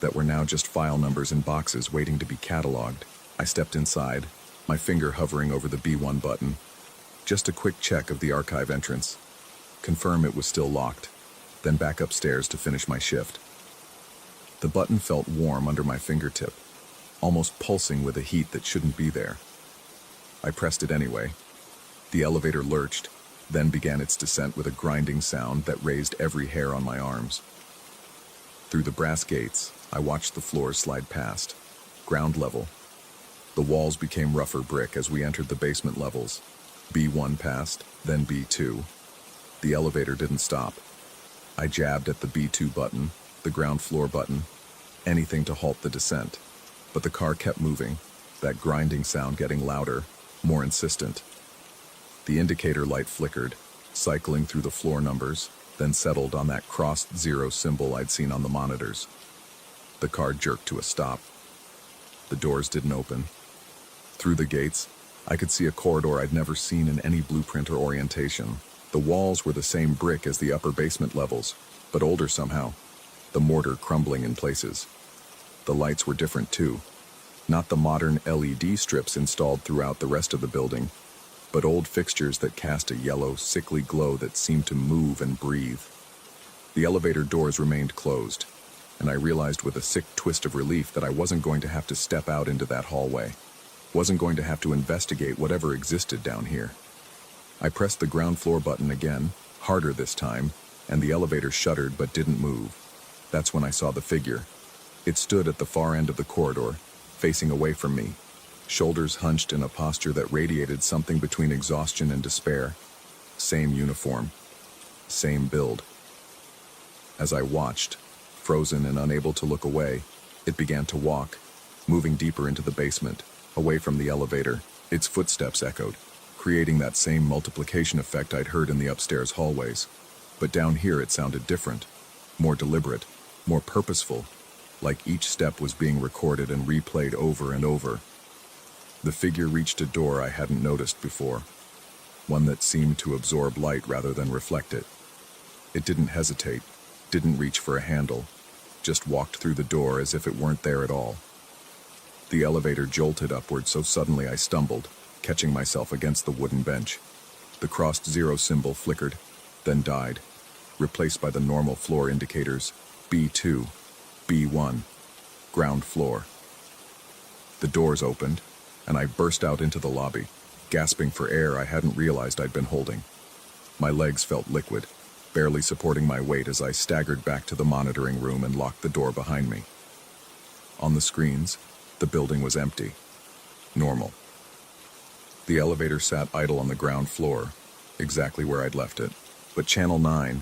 that were now just file numbers in boxes waiting to be cataloged. I stepped inside, my finger hovering over the B1 button. Just a quick check of the archive entrance. Confirm it was still locked, then back upstairs to finish my shift. The button felt warm under my fingertip, almost pulsing with a heat that shouldn't be there. I pressed it anyway. The elevator lurched, then began its descent with a grinding sound that raised every hair on my arms. Through the brass gates, I watched the floors slide past. Ground level. The walls became rougher brick as we entered the basement levels. B1 passed, then B2. The elevator didn't stop. I jabbed at the B2 button, the ground floor button, anything to halt the descent. But the car kept moving, that grinding sound getting louder, more insistent. The indicator light flickered, cycling through the floor numbers, then settled on that crossed zero symbol I'd seen on the monitors. The car jerked to a stop. The doors didn't open. Through the gates, I could see a corridor I'd never seen in any blueprint or orientation. The walls were the same brick as the upper basement levels, but older somehow, the mortar crumbling in places. The lights were different too. Not the modern LED strips installed throughout the rest of the building, but old fixtures that cast a yellow, sickly glow that seemed to move and breathe. The elevator doors remained closed, and I realized with a sick twist of relief that I wasn't going to have to step out into that hallway. Wasn't going to have to investigate whatever existed down here. I pressed the ground floor button again, harder this time, and the elevator shuddered but didn't move. That's when I saw the figure. It stood at the far end of the corridor, facing away from me, shoulders hunched in a posture that radiated something between exhaustion and despair. Same uniform, same build. As I watched, frozen and unable to look away, it began to walk, moving deeper into the basement, away from the elevator. Its footsteps echoed, creating that same multiplication effect I'd heard in the upstairs hallways. But down here it sounded different, more deliberate, more purposeful, like each step was being recorded and replayed over and over. The figure reached a door I hadn't noticed before, one that seemed to absorb light rather than reflect it. It didn't hesitate, didn't reach for a handle, just walked through the door as if it weren't there at all. The elevator jolted upward so suddenly I stumbled, catching myself against the wooden bench. The crossed zero symbol flickered, then died, replaced by the normal floor indicators, B2, B1, ground floor. The doors opened, and I burst out into the lobby, gasping for air I hadn't realized I'd been holding. My legs felt liquid, barely supporting my weight as I staggered back to the monitoring room and locked the door behind me. On the screens, the building was empty. Normal. The elevator sat idle on the ground floor, exactly where I'd left it. But channel 9,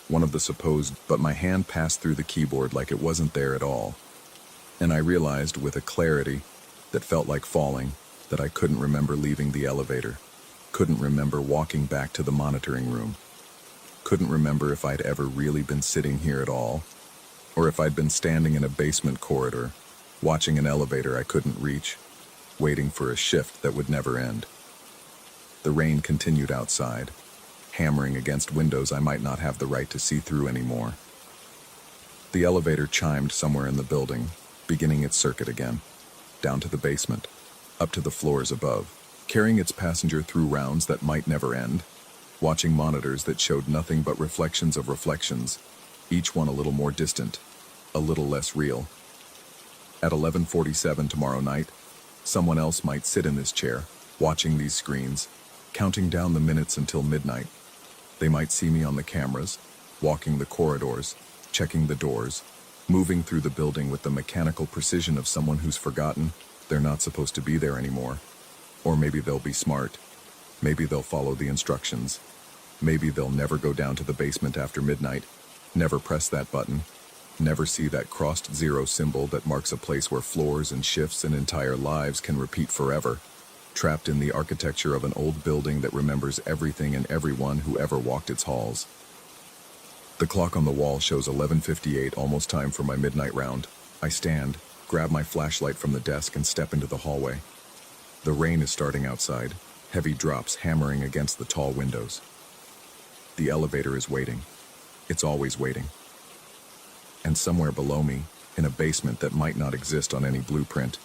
one of the supposed, but my hand passed through the keyboard like it wasn't there at all. And I realized with a clarity that felt like falling that I couldn't remember leaving the elevator, couldn't remember walking back to the monitoring room, couldn't remember if I'd ever really been sitting here at all, or if I'd been standing in a basement corridor, watching an elevator I couldn't reach, waiting for a shift that would never end. The rain continued outside, hammering against windows I might not have the right to see through anymore. The elevator chimed somewhere in the building, beginning its circuit again, down to the basement, up to the floors above, carrying its passenger through rounds that might never end, watching monitors that showed nothing but reflections of reflections, each one a little more distant, a little less real. At 11:47 tomorrow night, someone else might sit in this chair, watching these screens, counting down the minutes until midnight. They might see me on the cameras, walking the corridors, checking the doors, moving through the building with the mechanical precision of someone who's forgotten they're not supposed to be there anymore. Or maybe they'll be smart. Maybe they'll follow the instructions. Maybe they'll never go down to the basement after midnight, never press that button, never see that crossed zero symbol that marks a place where floors and shifts and entire lives can repeat forever, trapped in the architecture of an old building that remembers everything and everyone who ever walked its halls. The clock on the wall shows 11:58, almost time for my midnight round. I stand, grab my flashlight from the desk and step into the hallway. The rain is starting outside, heavy drops hammering against the tall windows. The elevator is waiting. It's always waiting. And somewhere below me, in a basement that might not exist on any blueprint.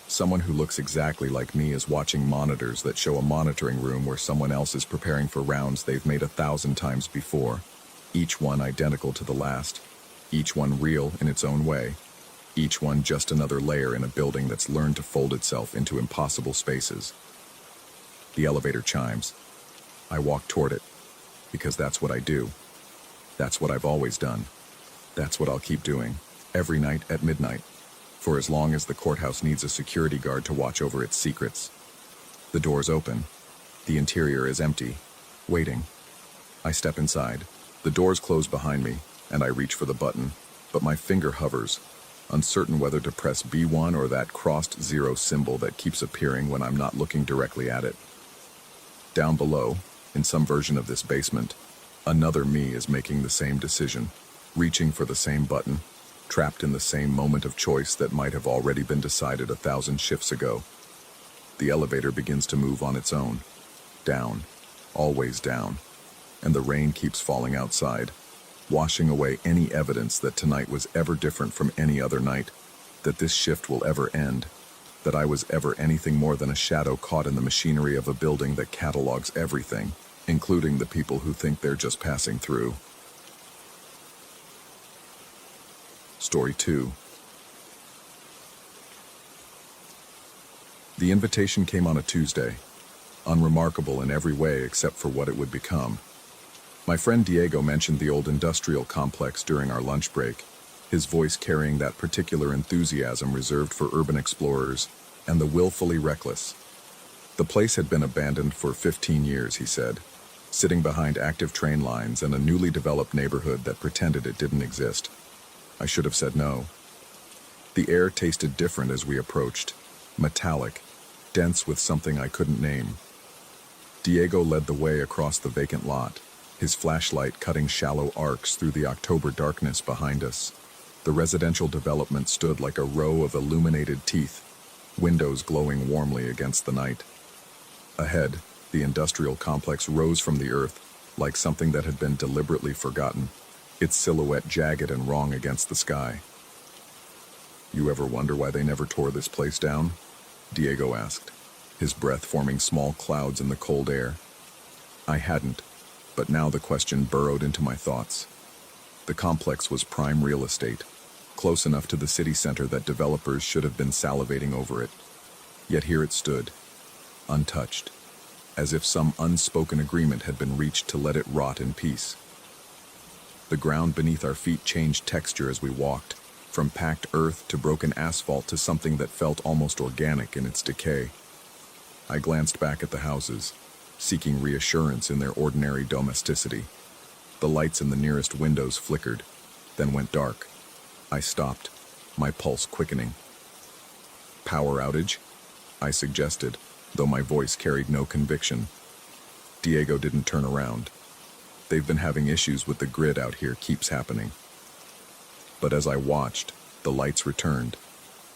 Someone who looks exactly like me is watching monitors that show a monitoring room where someone else is preparing for rounds they've made 1,000 times before, each one identical to the last, each one real in its own way, each one just another layer in a building that's learned to fold itself into impossible spaces. The elevator chimes. I walk toward it, because that's what I do. That's what I've always done. That's what I'll keep doing, every night at midnight, for as long as the courthouse needs a security guard to watch over its secrets. The doors open. The interior is empty, waiting. I step inside. The doors close behind me, and I reach for the button, but my finger hovers, uncertain whether to press B1 or that crossed zero symbol that keeps appearing when I'm not looking directly at it. Down below, in some version of this basement, another me is making the same decision, reaching for the same button, trapped in the same moment of choice that might have already been decided 1,000 shifts ago. The elevator begins to move on its own. Down, always down, and the rain keeps falling outside, washing away any evidence that tonight was ever different from any other night, that this shift will ever end, that I was ever anything more than a shadow caught in the machinery of a building that catalogs everything, including the people who think they're just passing through. Story 2. The invitation came on a Tuesday, unremarkable in every way except for what it would become. My friend Diego mentioned the old industrial complex during our lunch break, his voice carrying that particular enthusiasm reserved for urban explorers and the willfully reckless. The place had been abandoned for 15 years, he said, sitting behind active train lines and a newly developed neighborhood that pretended it didn't exist. I should have said no. The air tasted different as we approached, metallic, dense with something I couldn't name. Diego led the way across the vacant lot, his flashlight cutting shallow arcs through the October darkness behind us. The residential development stood like a row of illuminated teeth, windows glowing warmly against the night. Ahead, the industrial complex rose from the earth, like something that had been deliberately forgotten, its silhouette jagged and wrong against the sky. "You ever wonder why they never tore this place down?" Diego asked, his breath forming small clouds in the cold air. I hadn't, but now the question burrowed into my thoughts. The complex was prime real estate, close enough to the city center that developers should have been salivating over it. Yet here it stood, untouched, as if some unspoken agreement had been reached to let it rot in peace. The ground beneath our feet changed texture as we walked, from packed earth to broken asphalt to something that felt almost organic in its decay. I glanced back at the houses, seeking reassurance in their ordinary domesticity. The lights in the nearest windows flickered, then went dark. I stopped, my pulse quickening. "Power outage?" I suggested, though my voice carried no conviction. Diego didn't turn around. "They've been having issues with the grid out here, keeps happening." But as I watched, the lights returned,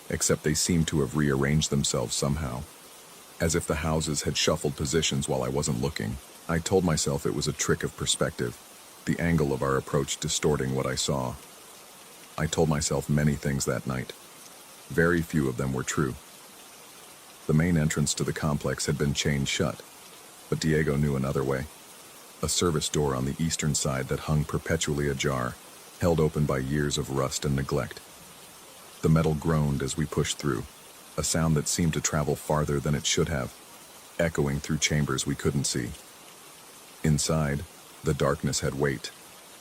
except they seemed to have rearranged themselves somehow, as if the houses had shuffled positions while I wasn't looking. I told myself it was a trick of perspective, the angle of our approach distorting what I saw. I told myself many things that night. Very few of them were true. The main entrance to the complex had been chained shut, but Diego knew another way. A service door on the eastern side that hung perpetually ajar, held open by years of rust and neglect. The metal groaned as we pushed through, a sound that seemed to travel farther than it should have, echoing through chambers we couldn't see. Inside, the darkness had weight.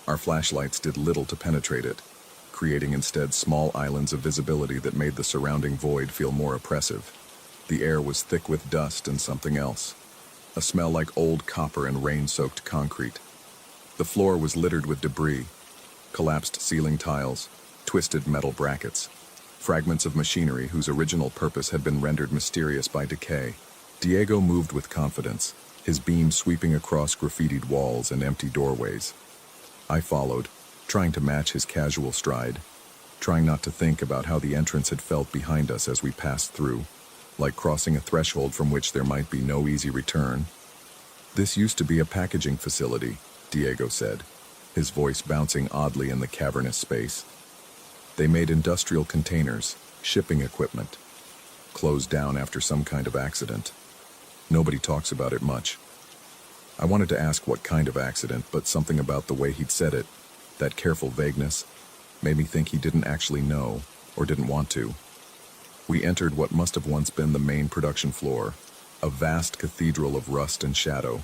Our flashlights did little to penetrate it, creating instead small islands of visibility that made the surrounding void feel more oppressive. The air was thick with dust and something else, a smell like old copper and rain-soaked concrete. The floor was littered with debris, collapsed ceiling tiles, twisted metal brackets, fragments of machinery whose original purpose had been rendered mysterious by decay. Diego moved with confidence, his beam sweeping across graffitied walls and empty doorways. I followed, trying to match his casual stride, trying not to think about how the entrance had felt behind us as we passed through, like crossing a threshold from which there might be no easy return. "This used to be a packaging facility," Diego said, his voice bouncing oddly in the cavernous space. They made industrial containers, shipping equipment, closed down after some kind of accident. Nobody talks about it much. I wanted to ask what kind of accident, but something about the way he'd said it, that careful vagueness, made me think he didn't actually know, or didn't want to. We entered what must have once been the main production floor, a vast cathedral of rust and shadow.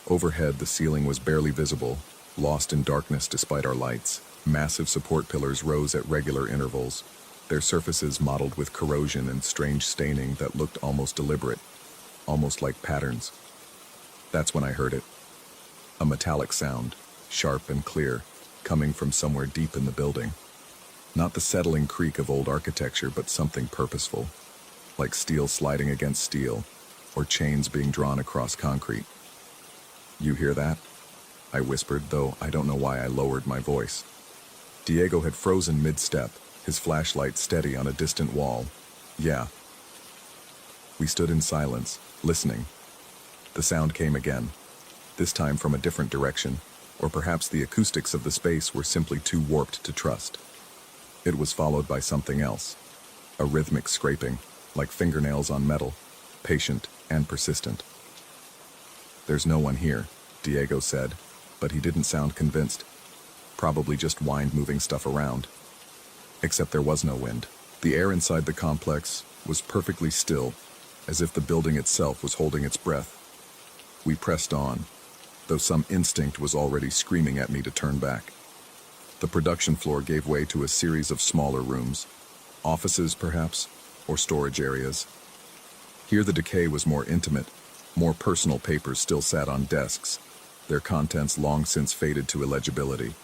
Overhead, the ceiling was barely visible, lost in darkness despite our lights. Massive support pillars rose at regular intervals, their surfaces mottled with corrosion and strange staining that looked almost deliberate, almost like patterns. That's when I heard it. A metallic sound, sharp and clear, coming from somewhere deep in the building. Not the settling creak of old architecture, but something purposeful, like steel sliding against steel, or chains being drawn across concrete. "You hear that?" I whispered, though I don't know why I lowered my voice. Diego had frozen mid-step, his flashlight steady on a distant wall. "Yeah." We stood in silence, listening. The sound came again, this time from a different direction, or perhaps the acoustics of the space were simply too warped to trust. It was followed by something else, a rhythmic scraping, like fingernails on metal, patient and persistent. "There's no one here," Diego said, but he didn't sound convinced. Probably just wind moving stuff around. Except there was no wind. The air inside the complex was perfectly still, as if the building itself was holding its breath. We pressed on, though some instinct was already screaming at me to turn back. The production floor gave way to a series of smaller rooms, offices perhaps, or storage areas. Here the decay was more intimate, more personal papers still sat on desks, their contents long since faded to illegibility.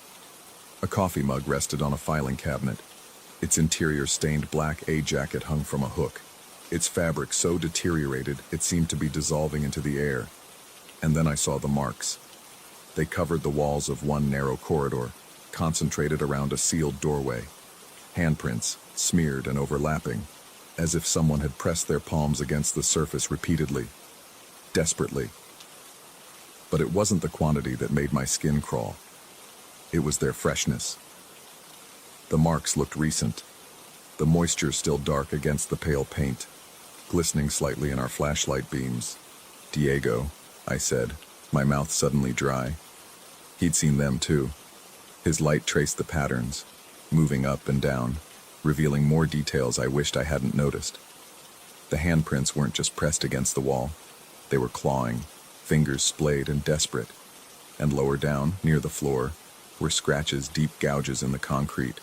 A coffee mug rested on a filing cabinet, its interior stained black. A jacket hung from a hook, its fabric so deteriorated it seemed to be dissolving into the air. And then I saw the marks. They covered the walls of one narrow corridor, concentrated around a sealed doorway. Handprints, smeared and overlapping, as if someone had pressed their palms against the surface repeatedly, desperately. But it wasn't the quantity that made my skin crawl. It was their freshness. The marks looked recent, the moisture still dark against the pale paint, glistening slightly in our flashlight beams. "Diego," I said, my mouth suddenly dry. He'd seen them too. His light traced the patterns, moving up and down, revealing more details I wished I hadn't noticed. The handprints weren't just pressed against the wall. They were clawing, fingers splayed and desperate. And lower down, near the floor, were scratches, deep gouges in the concrete,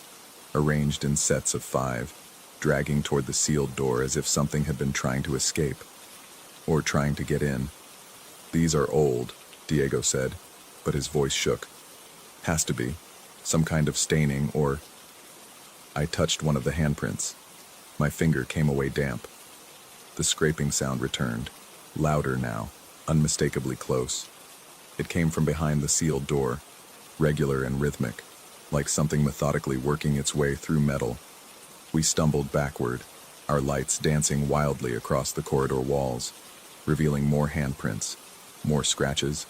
arranged in sets of 5, dragging toward the sealed door as if something had been trying to escape, or trying to get in. "These are old," Diego said, but his voice shook. "Has to be. Some kind of staining, or..." I touched one of the handprints. My finger came away damp. The scraping sound returned, louder now, unmistakably close. It came from behind the sealed door, regular and rhythmic, like something methodically working its way through metal. We stumbled backward, our lights dancing wildly across the corridor walls, revealing more handprints, more scratches,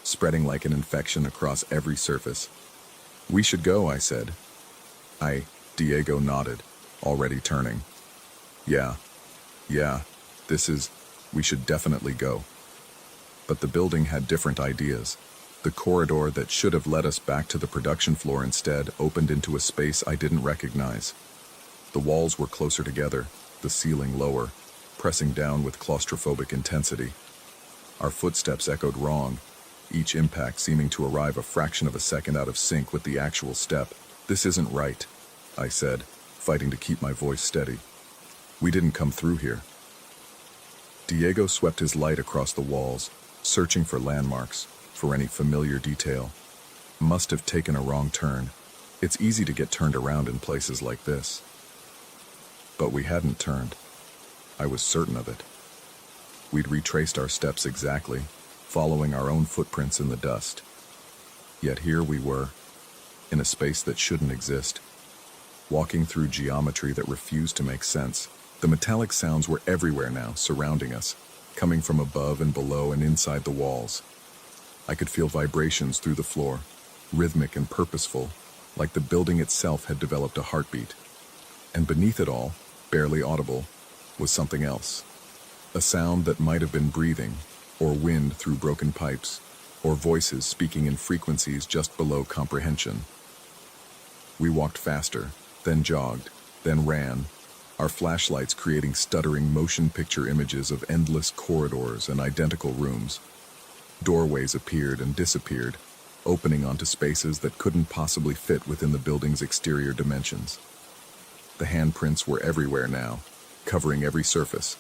spreading like an infection across every surface. "We should go," I said. Diego nodded, already turning. Yeah, we should definitely go." But the building had different ideas. The corridor that should have led us back to the production floor instead opened into a space I didn't recognize. The walls were closer together, the ceiling lower, pressing down with claustrophobic intensity. Our footsteps echoed wrong, each impact seeming to arrive a fraction of a second out of sync with the actual step. "This isn't right," I said, fighting to keep my voice steady. "We didn't come through here." Diego swept his light across the walls, searching for landmarks, for any familiar detail. Must have taken a wrong turn. It's easy to get turned around in places like this. But we hadn't turned. I was certain of it. We'd retraced our steps exactly, following our own footprints in the dust. Yet here we were, in a space that shouldn't exist, walking through geometry that refused to make sense. The metallic sounds were everywhere now, surrounding us, coming from above and below and inside the walls. I could feel vibrations through the floor, rhythmic and purposeful, like the building itself had developed a heartbeat. And beneath it all, barely audible, was something else. A sound that might have been breathing, or wind through broken pipes, or voices speaking in frequencies just below comprehension. We walked faster, then jogged, then ran, our flashlights creating stuttering motion picture images of endless corridors and identical rooms. Doorways appeared and disappeared, opening onto spaces that couldn't possibly fit within the building's exterior dimensions. The handprints were everywhere now, covering every surface,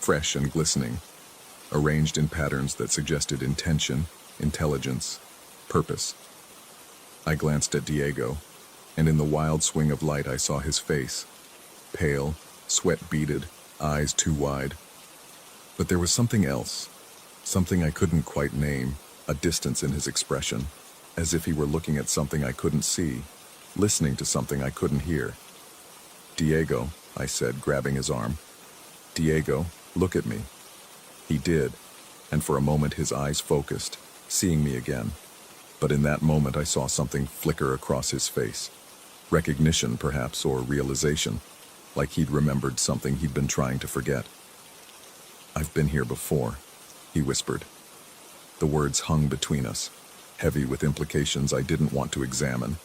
fresh and glistening, arranged in patterns that suggested intention, intelligence, purpose. I glanced at Diego, and in the wild swing of light I saw his face, pale, sweat-beaded, eyes too wide. But there was something else, something I couldn't quite name, a distance in his expression, as if he were looking at something I couldn't see, listening to something I couldn't hear. "Diego," I said, grabbing his arm. "Diego, look at me." He did, and for a moment his eyes focused, seeing me again. But in that moment I saw something flicker across his face. Recognition, perhaps, or realization, like he'd remembered something he'd been trying to forget. "I've been here before," he whispered. The words hung between us, heavy with implications I didn't want to examine.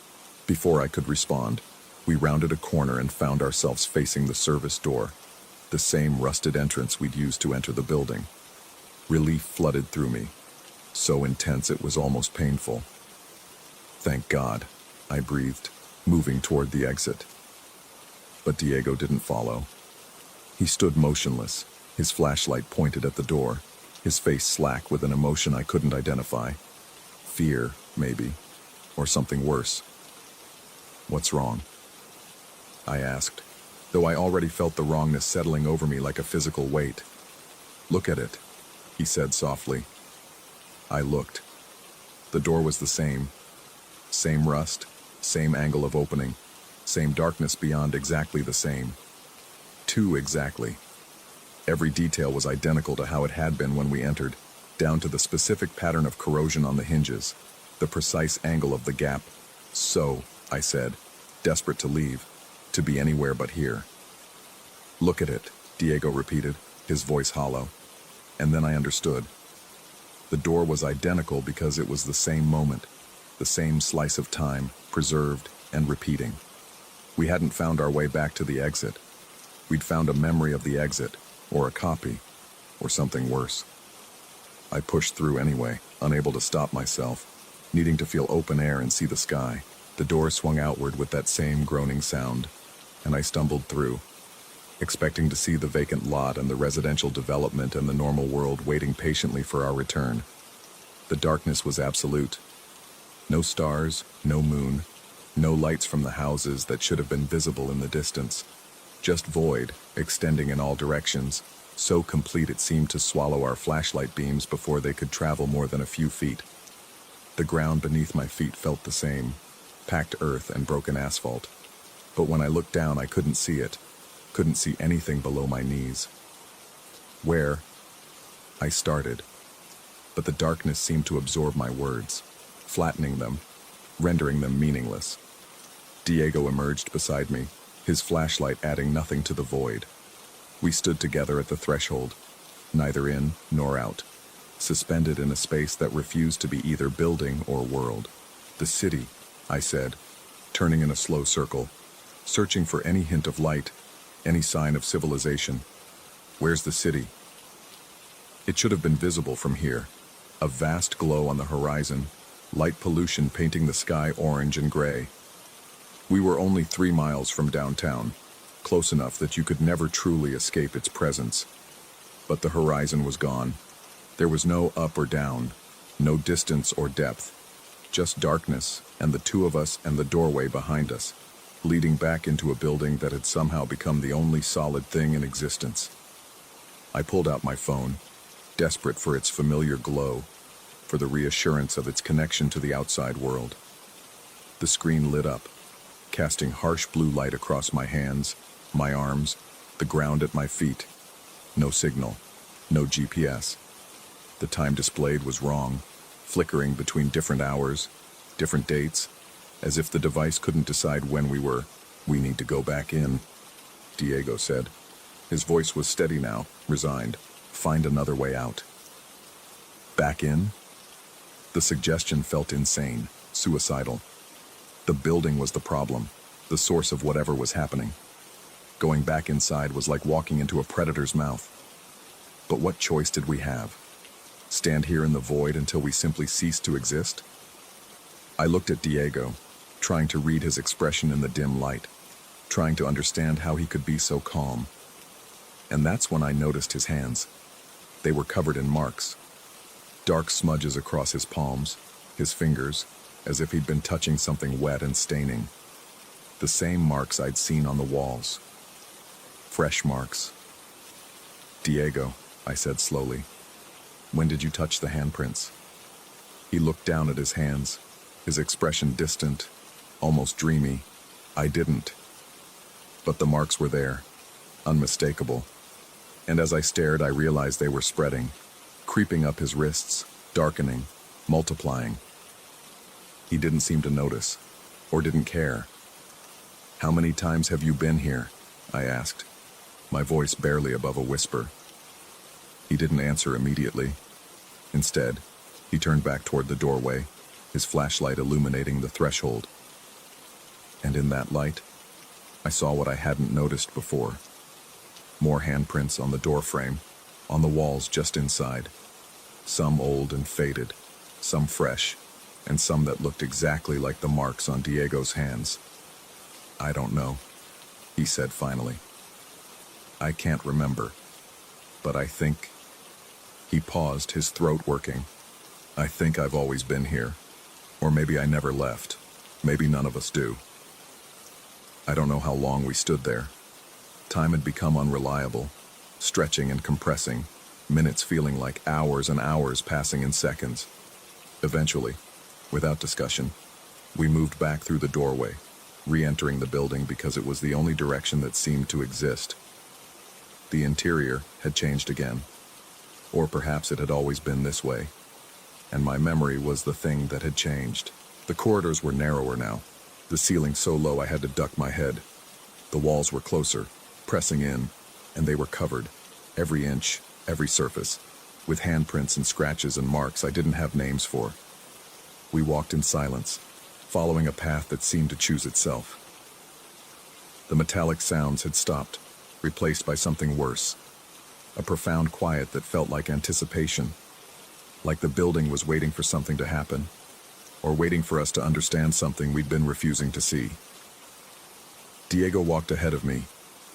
Before I could respond, we rounded a corner and found ourselves facing the service door, the same rusted entrance we'd used to enter the building. Relief flooded through me, so intense it was almost painful. "Thank God," I breathed, moving toward the exit. But Diego didn't follow. He stood motionless, his flashlight pointed at the door, his face slack with an emotion I couldn't identify. Fear, maybe, or something worse. "What's wrong?" I asked, though I already felt the wrongness settling over me like a physical weight. "Look at it," he said softly. I looked. The door was the same. Same rust, same angle of opening, same darkness beyond exactly the same. Too exactly. Every detail was identical to how it had been when we entered, down to the specific pattern of corrosion on the hinges, the precise angle of the gap. "So," I said, desperate to leave, to be anywhere but here. "Look at it," Diego repeated, his voice hollow. And then I understood. The door was identical because it was the same moment, the same slice of time, preserved and repeating. We hadn't found our way back to the exit. We'd found a memory of the exit, or a copy, or something worse. I pushed through anyway, unable to stop myself, needing to feel open air and see the sky. The door swung outward with that same groaning sound, and I stumbled through, expecting to see the vacant lot and the residential development and the normal world waiting patiently for our return. The darkness was absolute. No stars, no moon, no lights from the houses that should have been visible in the distance. Just void, extending in all directions, so complete it seemed to swallow our flashlight beams before they could travel more than a few feet. The ground beneath my feet felt the same, packed earth and broken asphalt. But when I looked down, I couldn't see it, couldn't see anything below my knees. "Where?" I started, but the darkness seemed to absorb my words, flattening them, rendering them meaningless. Diego emerged beside me, his flashlight adding nothing to the void. We stood together at the threshold, neither in nor out, suspended in a space that refused to be either building or world. "The city," I said, turning in a slow circle, searching for any hint of light, any sign of civilization. "Where's the city?" It should have been visible from here, a vast glow on the horizon, light pollution painting the sky orange and gray. We were only 3 miles from downtown, close enough that you could never truly escape its presence. But the horizon was gone. There was no up or down, no distance or depth, just darkness and the two of us and the doorway behind us, leading back into a building that had somehow become the only solid thing in existence. I pulled out my phone, desperate for its familiar glow, for the reassurance of its connection to the outside world. The screen lit up, casting harsh blue light across my hands, my arms, the ground at my feet. No signal, no GPS. The time displayed was wrong, flickering between different hours, different dates, as if the device couldn't decide when we need to go back in, Diego said. His voice was steady now, resigned. Find another way out. Back in? The suggestion felt insane, suicidal. The building was the problem, the source of whatever was happening. Going back inside was like walking into a predator's mouth. But what choice did we have? Stand here in the void until we simply ceased to exist? I looked at Diego, trying to read his expression in the dim light, trying to understand how he could be so calm. And that's when I noticed his hands. They were covered in marks. Dark smudges across his palms, his fingers, as if he'd been touching something wet and staining. The same marks I'd seen on the walls. Fresh marks. Diego, I said slowly, when did you touch the handprints? He looked down at his hands, his expression distant, almost dreamy. I didn't. But the marks were there, unmistakable. And as I stared, I realized they were spreading, creeping up his wrists, darkening, multiplying. He didn't seem to notice, or didn't care. How many times have you been here? I asked, my voice barely above a whisper. He didn't answer immediately. Instead, he turned back toward the doorway, his flashlight illuminating the threshold. And in that light, I saw what I hadn't noticed before. More handprints on the doorframe, on the walls just inside. Some old and faded, some fresh, and some that looked exactly like the marks on Diego's hands. I don't know, he said finally. I can't remember, but I think... He paused, his throat working. I think I've always been here. Or maybe I never left. Maybe none of us do. I don't know how long we stood there. Time had become unreliable, stretching and compressing, minutes feeling like hours and hours passing in seconds. Eventually, without discussion, we moved back through the doorway, re-entering the building because it was the only direction that seemed to exist. The interior had changed again. Or perhaps it had always been this way, and my memory was the thing that had changed. The corridors were narrower now, the ceiling so low I had to duck my head. The walls were closer, pressing in, and they were covered, every inch, every surface, with handprints and scratches and marks I didn't have names for. We walked in silence, following a path that seemed to choose itself. The metallic sounds had stopped, replaced by something worse. A profound quiet that felt like anticipation, like the building was waiting for something to happen, or waiting for us to understand something we'd been refusing to see. Diego walked ahead of me,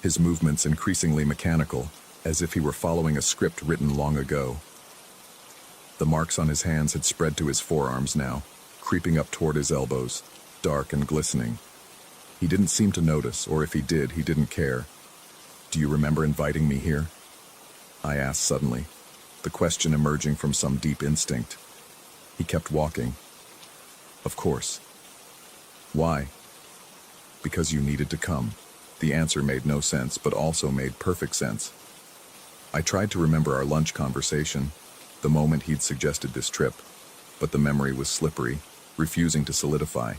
his movements increasingly mechanical, as if he were following a script written long ago. The marks on his hands had spread to his forearms now, creeping up toward his elbows, dark and glistening. He didn't seem to notice, or if he did, he didn't care. Do you remember inviting me here? I asked suddenly, the question emerging from some deep instinct. He kept walking. Of course. Why? Because you needed to come. The answer made no sense, but also made perfect sense. I tried to remember our lunch conversation, the moment he'd suggested this trip, but the memory was slippery, refusing to solidify.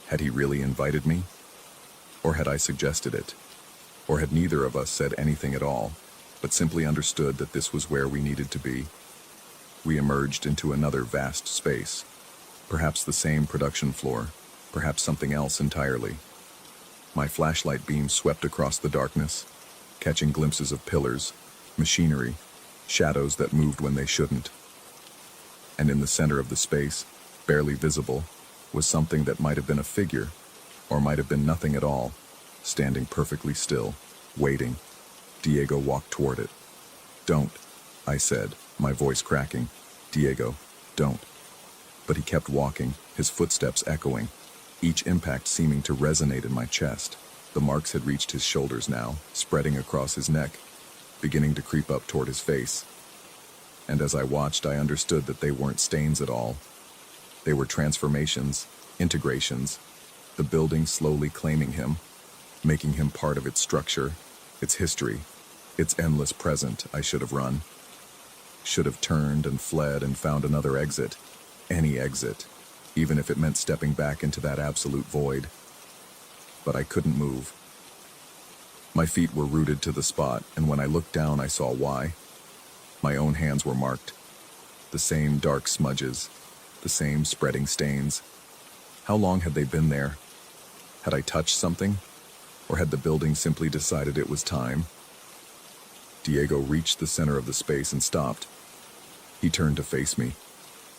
Had he really invited me? Or had I suggested it? Or had neither of us said anything at all, but simply understood that this was where we needed to be? We emerged into another vast space, perhaps the same production floor, perhaps something else entirely. My flashlight beam swept across the darkness, catching glimpses of pillars, machinery, shadows that moved when they shouldn't. And in the center of the space, barely visible, was something that might have been a figure, or might have been nothing at all, standing perfectly still, waiting. Diego walked toward it. Don't, I said, my voice cracking. Diego, don't. But he kept walking, his footsteps echoing, each impact seeming to resonate in my chest. The marks had reached his shoulders now, spreading across his neck, beginning to creep up toward his face. And as I watched, I understood that they weren't stains at all. They were transformations, integrations, the building slowly claiming him, making him part of its structure, its history, its endless present. I should have run. Should have turned and fled and found another exit. Any exit. even if it meant stepping back into that absolute void. But I couldn't move. My feet were rooted to the spot, and when I looked down, I saw why. My own hands were marked. The same dark smudges, the same spreading stains. How long had they been there? Had I touched something? Or had the building simply decided it was time? Diego reached the center of the space and stopped. He turned to face me,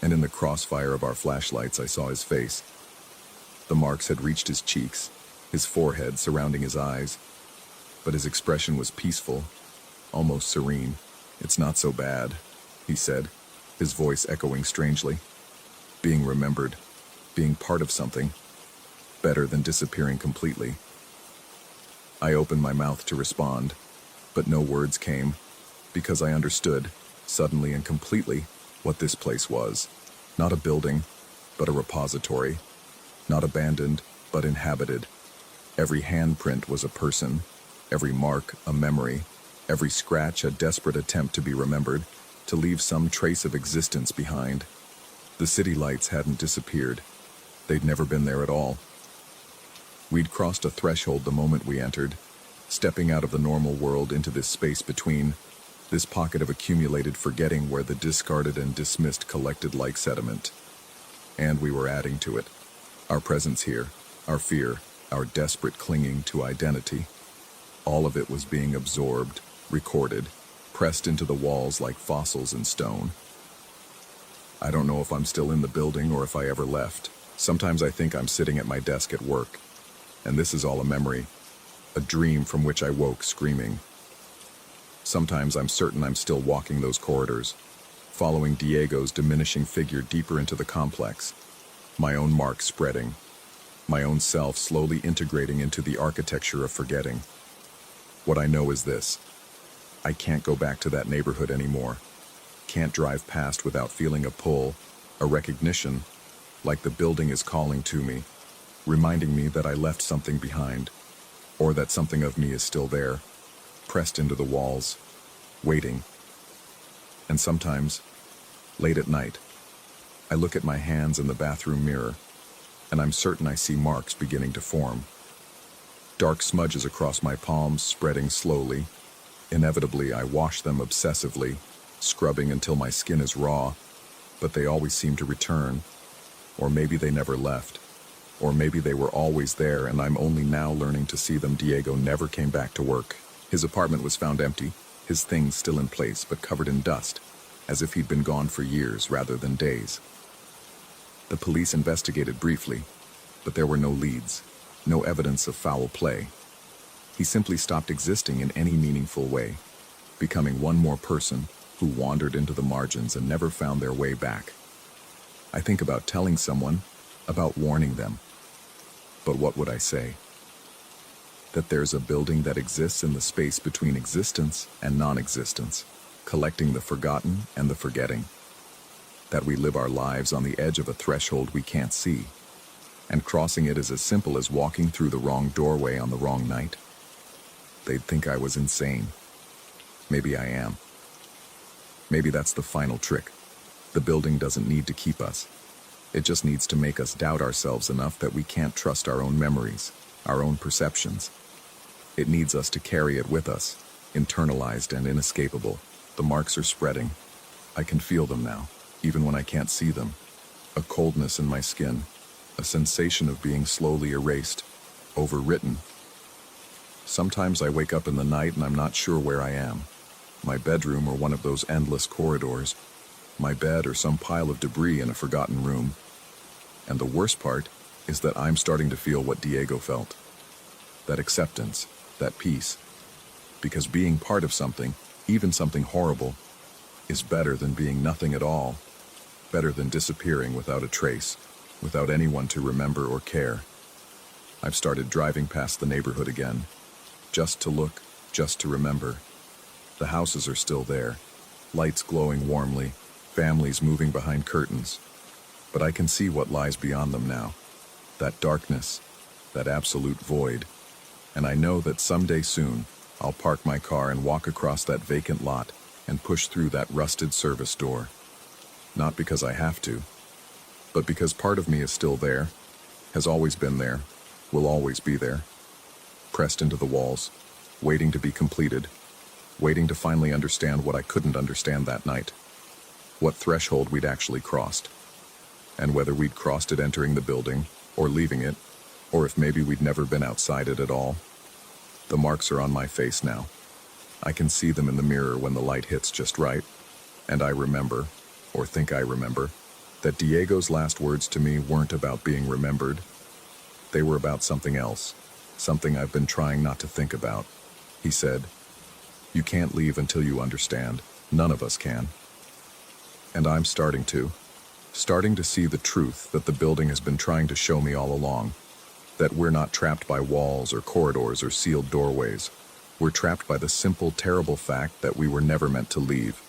and in the crossfire of our flashlights, I saw his face. The marks had reached his cheeks, his forehead surrounding his eyes, but his expression was peaceful, almost serene. "It's not so bad," he said, his voice echoing strangely. Being remembered, being part of something, better than disappearing completely. I opened my mouth to respond, but no words came, because I understood, suddenly and completely, what this place was. Not a building, but a repository. Not abandoned, but inhabited. Every handprint was a person, every mark a memory, every scratch a desperate attempt to be remembered, to leave some trace of existence behind. The city lights hadn't disappeared. They'd never been there at all. We'd crossed a threshold the moment we entered, stepping out of the normal world into this space between, this pocket of accumulated forgetting where the discarded and dismissed collected like sediment. And we were adding to it. Our presence here, our fear, our desperate clinging to identity. All of it was being absorbed, recorded, pressed into the walls like fossils in stone. I don't know if I'm still in the building or if I ever left. Sometimes I think I'm sitting at my desk at work, and this is all a memory, a dream from which I woke screaming. Sometimes I'm certain I'm still walking those corridors, following Diego's diminishing figure deeper into the complex, my own mark spreading, my own self slowly integrating into the architecture of forgetting. What I know is this: I can't go back to that neighborhood anymore. Can't drive past without feeling a pull, a recognition, like the building is calling to me, reminding me that I left something behind, or that something of me is still there, pressed into the walls, waiting. And sometimes, late at night, I look at my hands in the bathroom mirror, and I'm certain I see marks beginning to form. Dark smudges across my palms spreading slowly. Inevitably, I wash them obsessively, scrubbing until my skin is raw, but they always seem to return. Or maybe they never left. Or maybe they were always there and I'm only now learning to see them. Diego never came back to work. His apartment was found empty, his things still in place but covered in dust, as if he'd been gone for years rather than days. The police investigated briefly, but there were no leads, no evidence of foul play. He simply stopped existing in any meaningful way, becoming one more person who wandered into the margins and never found their way back. I think about telling someone, about warning them. But what would I say? That there's a building that exists in the space between existence and non-existence, collecting the forgotten and the forgetting. That we live our lives on the edge of a threshold we can't see, and crossing it is as simple as walking through the wrong doorway on the wrong night. They'd think I was insane. Maybe I am. Maybe that's the final trick. The building doesn't need to keep us. It just needs to make us doubt ourselves enough that we can't trust our own memories, our own perceptions. It needs us to carry it with us, internalized and inescapable. The marks are spreading. I can feel them now, even when I can't see them. A coldness in my skin, a sensation of being slowly erased, overwritten. Sometimes I wake up in the night and I'm not sure where I am. My bedroom or one of those endless corridors. My bed or some pile of debris in a forgotten room. And the worst part is that I'm starting to feel what Diego felt. That acceptance, that peace. Because being part of something, even something horrible, is better than being nothing at all. Better than disappearing without a trace, without anyone to remember or care. I've started driving past the neighborhood again. Just to look, just to remember. The houses are still there, lights glowing warmly, families moving behind curtains. But I can see what lies beyond them now. That darkness, that absolute void. And I know that someday soon, I'll park my car and walk across that vacant lot and push through that rusted service door. Not because I have to, but because part of me is still there, has always been there, will always be there, pressed into the walls, waiting to be completed, waiting to finally understand what I couldn't understand that night, what threshold we'd actually crossed, and whether we'd crossed it entering the building, or leaving it, or if maybe we'd never been outside it at all. The marks are on my face now. I can see them in the mirror when the light hits just right, and I remember, or think I remember, that Diego's last words to me weren't about being remembered. They were about something else, something I've been trying not to think about. He said, "You can't leave until you understand. None of us can." And I'm starting to see the truth that the building has been trying to show me all along, that we're not trapped by walls or corridors or sealed doorways. We're trapped by the simple, terrible fact that we were never meant to leave,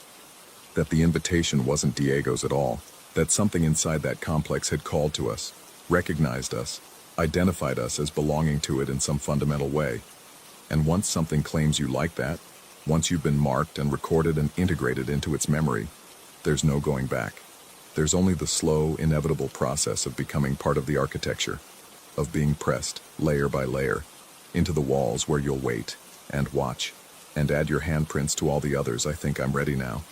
that the invitation wasn't Diego's at all, that something inside that complex had called to us, recognized us, identified us as belonging to it in some fundamental way. And once something claims you like that, once you've been marked and recorded and integrated into its memory, there's no going back. There's only the slow, inevitable process of becoming part of the architecture, of being pressed, layer by layer, into the walls where you'll wait and watch and add your handprints to all the others. I think I'm ready now.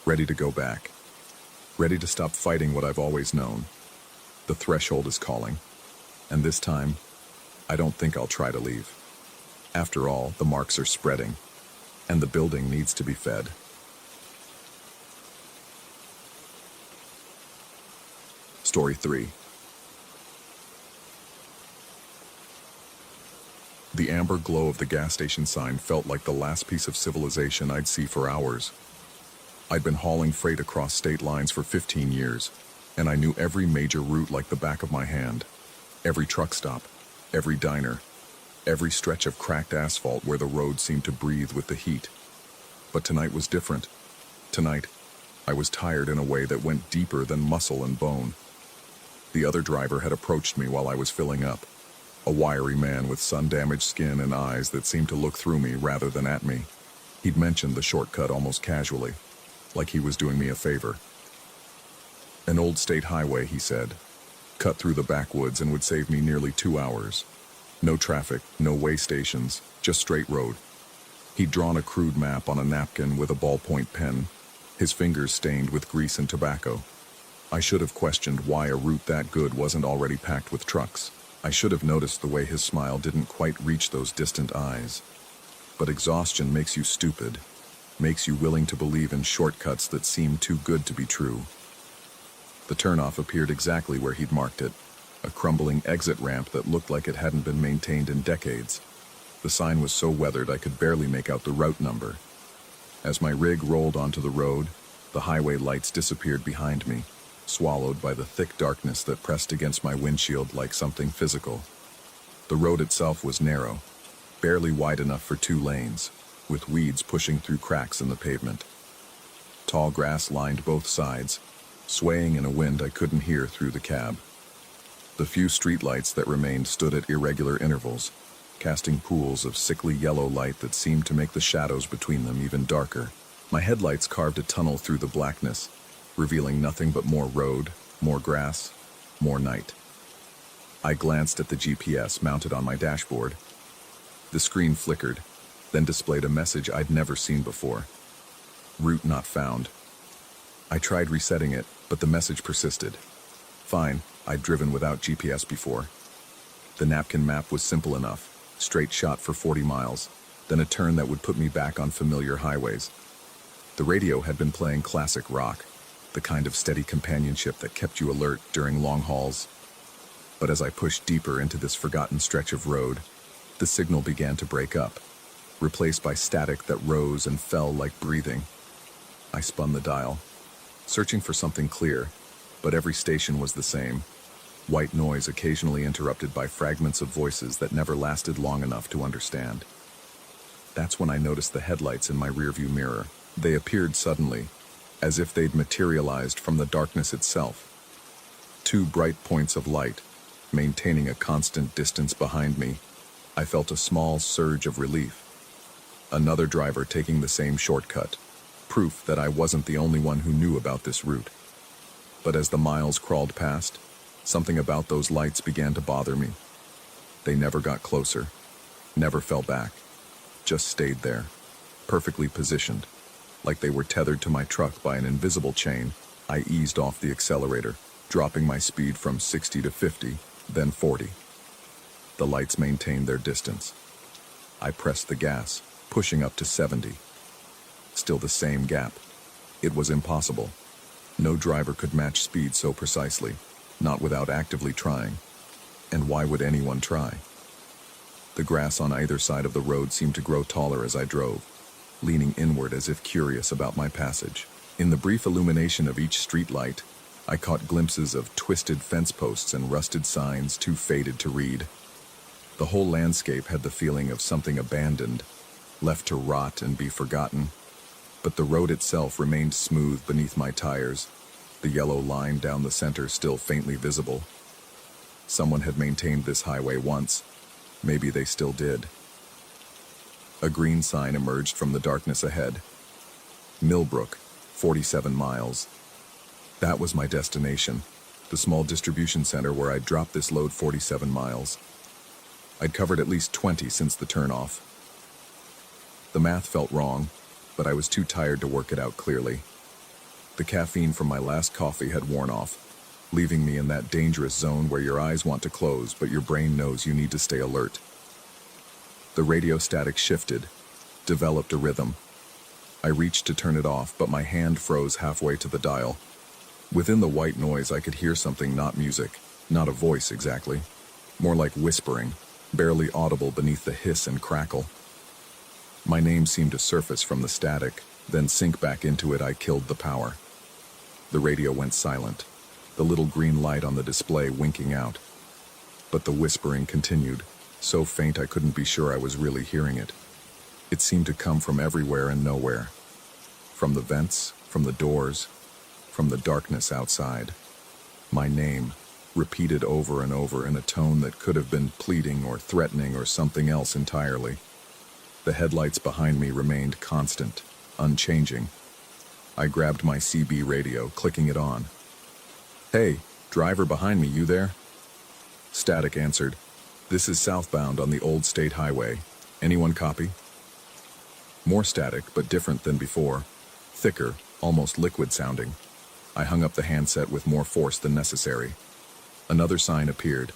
Ready to go back. Ready to stop fighting what I've always known. The threshold is calling. And this time, I don't think I'll try to leave. After all, the marks are spreading, and the building needs to be fed. Story 3. The amber glow of the gas station sign felt like the last piece of civilization I'd see for hours. I'd been hauling freight across state lines for 15 years, and I knew every major route like the back of my hand. Every truck stop, every diner, every stretch of cracked asphalt where the road seemed to breathe with the heat. But tonight was different. Tonight, I was tired in a way that went deeper than muscle and bone. The other driver had approached me while I was filling up, a wiry man with sun-damaged skin and eyes that seemed to look through me rather than at me. He'd mentioned the shortcut almost casually, like he was doing me a favor. An old state highway, he said, cut through the backwoods and would save me nearly 2 hours. No traffic, no way stations, just straight road. He'd drawn a crude map on a napkin with a ballpoint pen, his fingers stained with grease and tobacco. I should have questioned why a route that good wasn't already packed with trucks. I should have noticed the way his smile didn't quite reach those distant eyes. But exhaustion makes you stupid, makes you willing to believe in shortcuts that seem too good to be true. The turnoff appeared exactly where he'd marked it, a crumbling exit ramp that looked like it hadn't been maintained in decades. The sign was so weathered I could barely make out the route number. As my rig rolled onto the road, the highway lights disappeared behind me, swallowed by the thick darkness that pressed against my windshield like something physical. The road itself was narrow, barely wide enough for 2 lanes, with weeds pushing through cracks in the pavement. Tall grass lined both sides, swaying in a wind I couldn't hear through the cab. The few streetlights that remained stood at irregular intervals, casting pools of sickly yellow light that seemed to make the shadows between them even darker. My headlights carved a tunnel through the blackness, revealing nothing but more road, more grass, more night. I glanced at the GPS mounted on my dashboard. The screen flickered, then displayed a message I'd never seen before. Route not found. I tried resetting it, but the message persisted. Fine, I'd driven without GPS before. The napkin map was simple enough, straight shot for 40 miles, then a turn that would put me back on familiar highways. The radio had been playing classic rock, the kind of steady companionship that kept you alert during long hauls. But as I pushed deeper into this forgotten stretch of road, the signal began to break up, replaced by static that rose and fell like breathing. I spun the dial, searching for something clear, but every station was the same. White noise occasionally interrupted by fragments of voices that never lasted long enough to understand. That's when I noticed the headlights in my rearview mirror. They appeared suddenly, as if they'd materialized from the darkness itself. 2 bright points of light, maintaining a constant distance behind me. I felt a small surge of relief. Another driver taking the same shortcut, proof that I wasn't the only one who knew about this route. But as the miles crawled past, something about those lights began to bother me. They never got closer, never fell back, just stayed there, perfectly positioned. Like they were tethered to my truck by an invisible chain, I eased off the accelerator, dropping my speed from 60 to 50, then 40. The lights maintained their distance. I pressed the gas, pushing up to 70. Still the same gap. It was impossible. No driver could match speed so precisely, not without actively trying. And why would anyone try? The grass on either side of the road seemed to grow taller as I drove, leaning inward as if curious about my passage. In the brief illumination of each street light, I caught glimpses of twisted fence posts and rusted signs too faded to read. The whole landscape had the feeling of something abandoned, left to rot and be forgotten. But the road itself remained smooth beneath my tires, the yellow line down the center still faintly visible. Someone had maintained this highway once. Maybe they still did. A green sign emerged from the darkness ahead. Millbrook, 47 miles. That was my destination, the small distribution center where I'd dropped this load 47 miles. I'd covered at least 20 since the turnoff. The math felt wrong, but I was too tired to work it out clearly. The caffeine from my last coffee had worn off, leaving me in that dangerous zone where your eyes want to close but your brain knows you need to stay alert. The radio static shifted, developed a rhythm. I reached to turn it off, but my hand froze halfway to the dial. Within the white noise I could hear something, not music, not a voice exactly, more like whispering, barely audible beneath the hiss and crackle. My name seemed to surface from the static, then sink back into it. I killed the power. The radio went silent, the little green light on the display winking out. But the whispering continued, so faint I couldn't be sure I was really hearing it. It seemed to come from everywhere and nowhere. From the vents, from the doors, from the darkness outside. My name, repeated over and over in a tone that could have been pleading or threatening or something else entirely. The headlights behind me remained constant, unchanging. I grabbed my CB radio, clicking it on. "Hey, driver behind me, you there?" Static answered, "This is southbound on the old state highway. Anyone copy?" More static, but different than before. Thicker, almost liquid sounding. I hung up the handset with more force than necessary. Another sign appeared.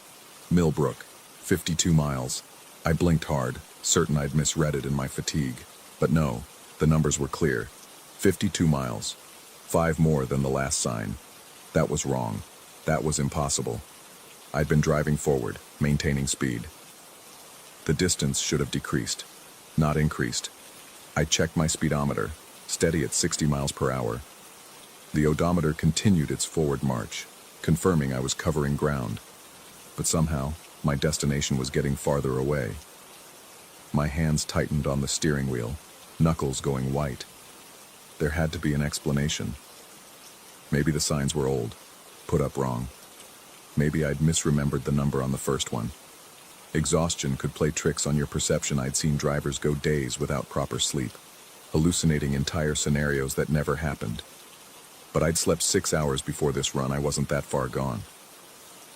Millbrook, 52 miles. I blinked hard, certain I'd misread it in my fatigue. But no, the numbers were clear. 52 miles. 5 more than the last sign. That was wrong. That was impossible. I'd been driving forward, maintaining speed. The distance should have decreased, not increased. I checked my speedometer, steady at 60 miles per hour. The odometer continued its forward march, confirming I was covering ground. But somehow, my destination was getting farther away. My hands tightened on the steering wheel, knuckles going white. There had to be an explanation. Maybe the signs were old, put up wrong. Maybe I'd misremembered the number on the first one. Exhaustion could play tricks on your perception. I'd seen drivers go days without proper sleep, hallucinating entire scenarios that never happened. But I'd slept 6 hours before this run. I wasn't that far gone.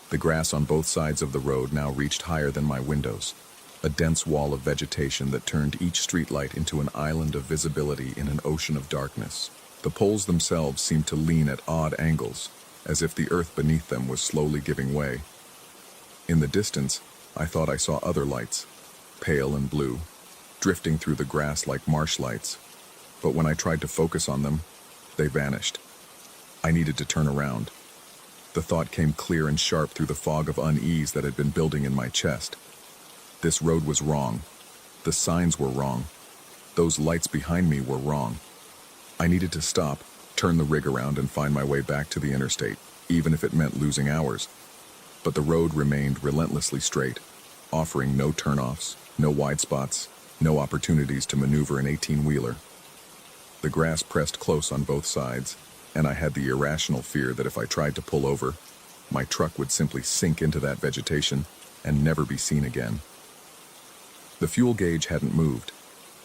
The grass on both sides of the road now reached higher than my windows, a dense wall of vegetation that turned each streetlight into an island of visibility in an ocean of darkness. The poles themselves seemed to lean at odd angles, as if the earth beneath them was slowly giving way. In the distance, I thought I saw other lights, pale and blue, drifting through the grass like marsh lights. But when I tried to focus on them, they vanished. I needed to turn around. The thought came clear and sharp through the fog of unease that had been building in my chest. This road was wrong. The signs were wrong. Those lights behind me were wrong. I needed to stop, turn the rig around, and find my way back to the interstate, even if it meant losing hours. But the road remained relentlessly straight, offering no turnoffs, no wide spots, no opportunities to maneuver an 18-wheeler. The grass pressed close on both sides, and I had the irrational fear that if I tried to pull over, my truck would simply sink into that vegetation and never be seen again. The fuel gauge hadn't moved.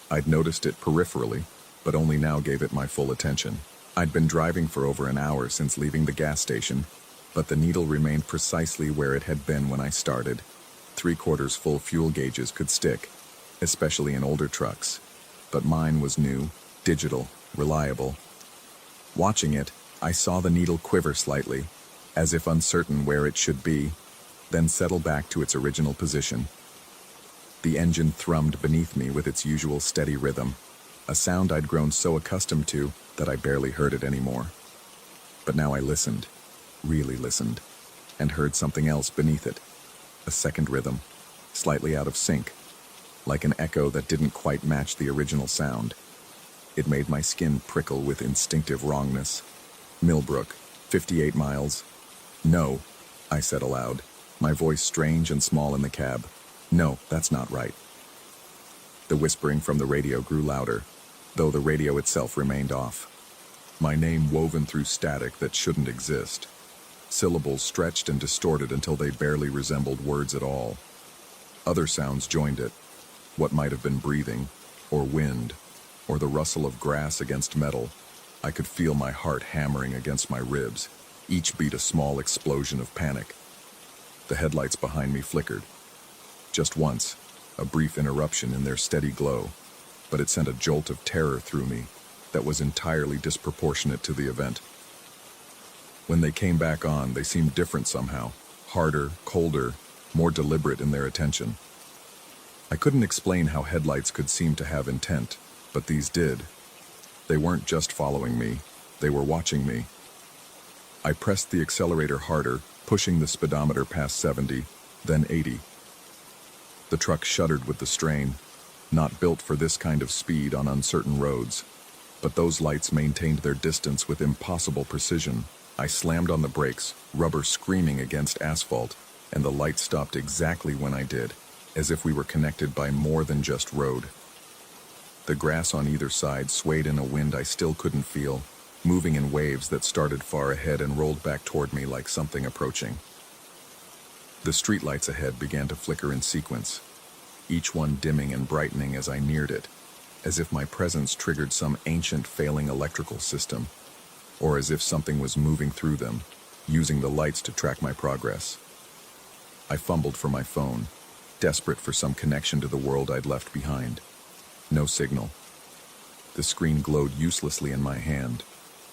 I'd noticed it peripherally, but only now gave it my full attention. I'd been driving for over an hour since leaving the gas station, but the needle remained precisely where it had been when I started. 3/4 full fuel gauges could stick, especially in older trucks, but mine was new, digital, reliable. Watching it, I saw the needle quiver slightly, as if uncertain where it should be, then settle back to its original position. The engine thrummed beneath me with its usual steady rhythm, a sound I'd grown so accustomed to that I barely heard it anymore. But now I listened, really listened, and heard something else beneath it. A second rhythm, slightly out of sync, like an echo that didn't quite match the original sound. It made my skin prickle with instinctive wrongness. Millbrook, 58 miles. No, I said aloud, my voice strange and small in the cab. No, that's not right. The whispering from the radio grew louder, though the radio itself remained off. My name woven through static that shouldn't exist. Syllables stretched and distorted until they barely resembled words at all. Other sounds joined it, what might have been breathing, or wind, or the rustle of grass against metal. I could feel my heart hammering against my ribs, each beat a small explosion of panic. The headlights behind me flickered. Just once, a brief interruption in their steady glow, but it sent a jolt of terror through me that was entirely disproportionate to the event. When they came back on, they seemed different somehow, harder, colder, more deliberate in their attention. I couldn't explain how headlights could seem to have intent, but these did. They weren't just following me, they were watching me. I pressed the accelerator harder, pushing the speedometer past 70, then 80. The truck shuddered with the strain, not built for this kind of speed on uncertain roads, but those lights maintained their distance with impossible precision. I slammed on the brakes, rubber screaming against asphalt, and the light stopped exactly when I did, as if we were connected by more than just road. The grass on either side swayed in a wind I still couldn't feel, moving in waves that started far ahead and rolled back toward me like something approaching. The streetlights ahead began to flicker in sequence, each one dimming and brightening as I neared it, as if my presence triggered some ancient failing electrical system, or as if something was moving through them, using the lights to track my progress. I fumbled for my phone, desperate for some connection to the world I'd left behind. No signal. The screen glowed uselessly in my hand,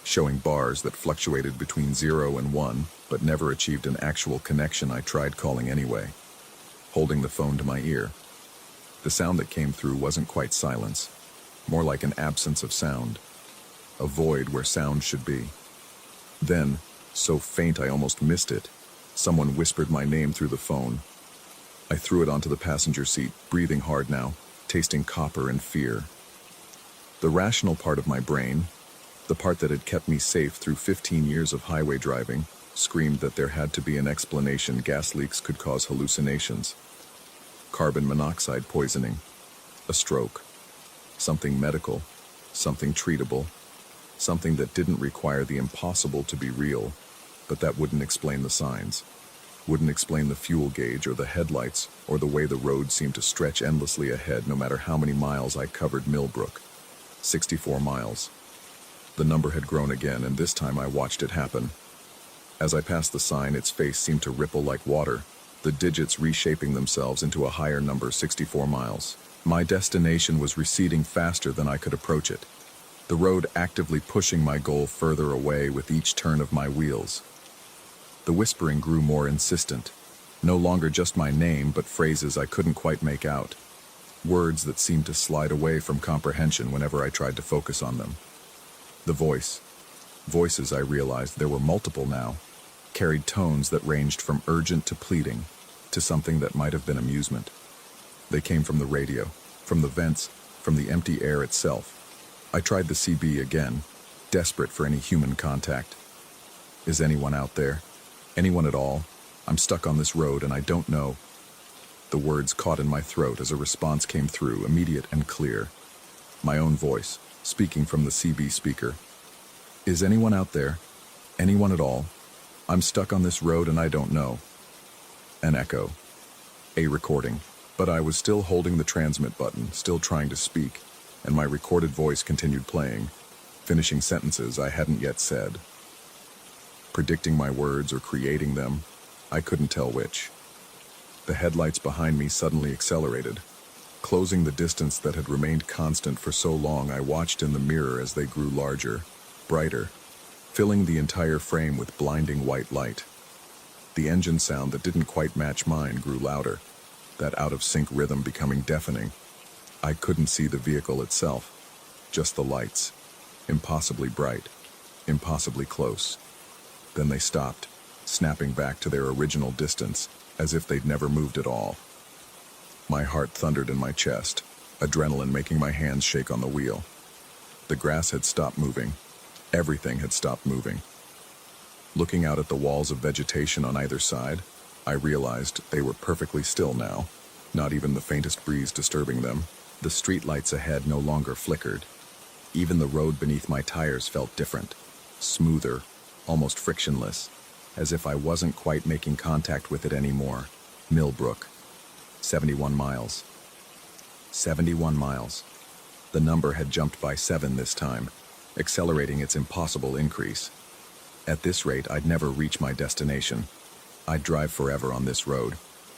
showing bars that fluctuated between 0 and 1, but never achieved an actual connection. I tried calling anyway, holding the phone to my ear. The sound that came through wasn't quite silence, more like an absence of sound, a void where sound should be. Then, so faint I almost missed it, someone whispered my name through the phone. I threw it onto the passenger seat, breathing hard now, tasting copper and fear. The rational part of my brain, the part that had kept me safe through 15 years of highway driving, screamed that there had to be an explanation. Gas leaks could cause hallucinations. Carbon monoxide poisoning. A stroke. Something medical. Something treatable. Something that didn't require the impossible to be real, but that wouldn't explain the signs. Wouldn't explain the fuel gauge or the headlights or the way the road seemed to stretch endlessly ahead no matter how many miles I covered. Millbrook. 64 miles. The number had grown again, and this time I watched it happen. As I passed the sign, its face seemed to ripple like water, the digits reshaping themselves into a higher number. 64 miles. My destination was receding faster than I could approach it, the road actively pushing my goal further away with each turn of my wheels. The whispering grew more insistent, no longer just my name, but phrases I couldn't quite make out, words that seemed to slide away from comprehension whenever I tried to focus on them. The voices, I realized there were multiple now, carried tones that ranged from urgent to pleading, to something that might have been amusement. They came from the radio, from the vents, from the empty air itself. I tried the CB again, desperate for any human contact. Is anyone out there? Anyone at all? I'm stuck on this road and I don't know. The words caught in my throat as a response came through, immediate and clear. My own voice, speaking from the CB speaker. Is anyone out there? Anyone at all? I'm stuck on this road and I don't know. An echo. A recording. But I was still holding the transmit button, still trying to speak, and my recorded voice continued playing. finishing sentences I hadn't yet said. Predicting my words or creating them, I couldn't tell which. The headlights behind me suddenly accelerated. Closing the distance that had remained constant for so long, I watched in the mirror as they grew larger, brighter, filling the entire frame with blinding white light. The engine sound that didn't quite match mine grew louder, that out-of-sync rhythm becoming deafening. I couldn't see the vehicle itself, just the lights, impossibly bright, impossibly close. Then they stopped, snapping back to their original distance, as if they'd never moved at all. My heart thundered in my chest, adrenaline making my hands shake on the wheel. The grass had stopped moving. Everything had stopped moving. Looking out at the walls of vegetation on either side, I realized they were perfectly still now, not even the faintest breeze disturbing them. The streetlights ahead no longer flickered. Even the road beneath my tires felt different, smoother, almost frictionless, as if I wasn't quite making contact with it anymore. Millbrook. 71 miles. 71 miles. The number had jumped by 7 this time, accelerating its impossible increase. At this rate, I'd never reach my destination. I'd drive forever on this road,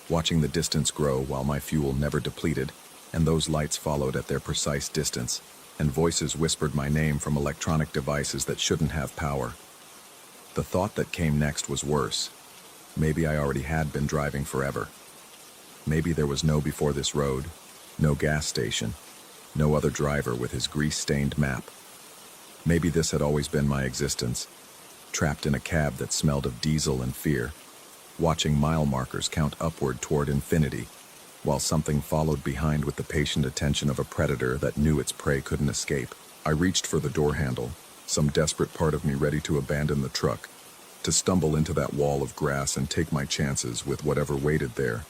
watching the distance grow while my fuel never depleted, and those lights followed at their precise distance, and voices whispered my name from electronic devices that shouldn't have power. The thought that came next was worse. Maybe I already had been driving forever. Maybe there was no before this road, no gas station, no other driver with his grease-stained map. Maybe this had always been my existence, trapped in a cab that smelled of diesel and fear, watching mile markers count upward toward infinity, while something followed behind with the patient attention of a predator that knew its prey couldn't escape. I reached for the door handle, some desperate part of me ready to abandon the truck, to stumble into that wall of grass and take my chances with whatever waited there.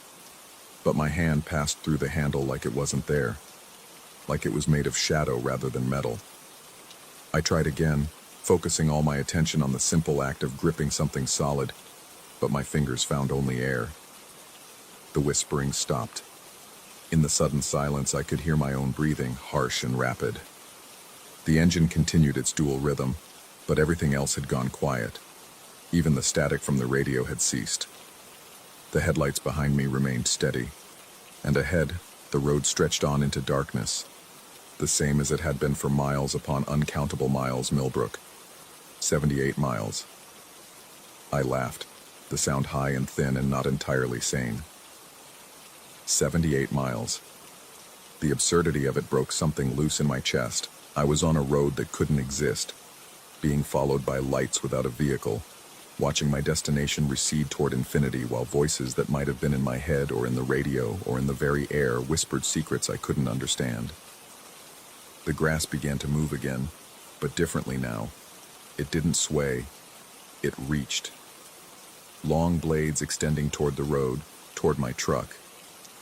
But my hand passed through the handle like it wasn't there, like it was made of shadow rather than metal. I tried again, focusing all my attention on the simple act of gripping something solid, but my fingers found only air. The whispering stopped. In the sudden silence, I could hear my own breathing, harsh and rapid. The engine continued its dual rhythm, but everything else had gone quiet. Even the static from the radio had ceased. The headlights behind me remained steady, and ahead, the road stretched on into darkness, the same as it had been for miles upon uncountable miles. Millbrook. 78 miles. I laughed, the sound high and thin and not entirely sane. 78 miles. The absurdity of it broke something loose in my chest. I was on a road that couldn't exist, being followed by lights without a vehicle, watching my destination recede toward infinity while voices that might have been in my head or in the radio or in the very air whispered secrets I couldn't understand. The grass began to move again, but differently now. It didn't sway. It reached. Long blades extending toward the road, toward my truck,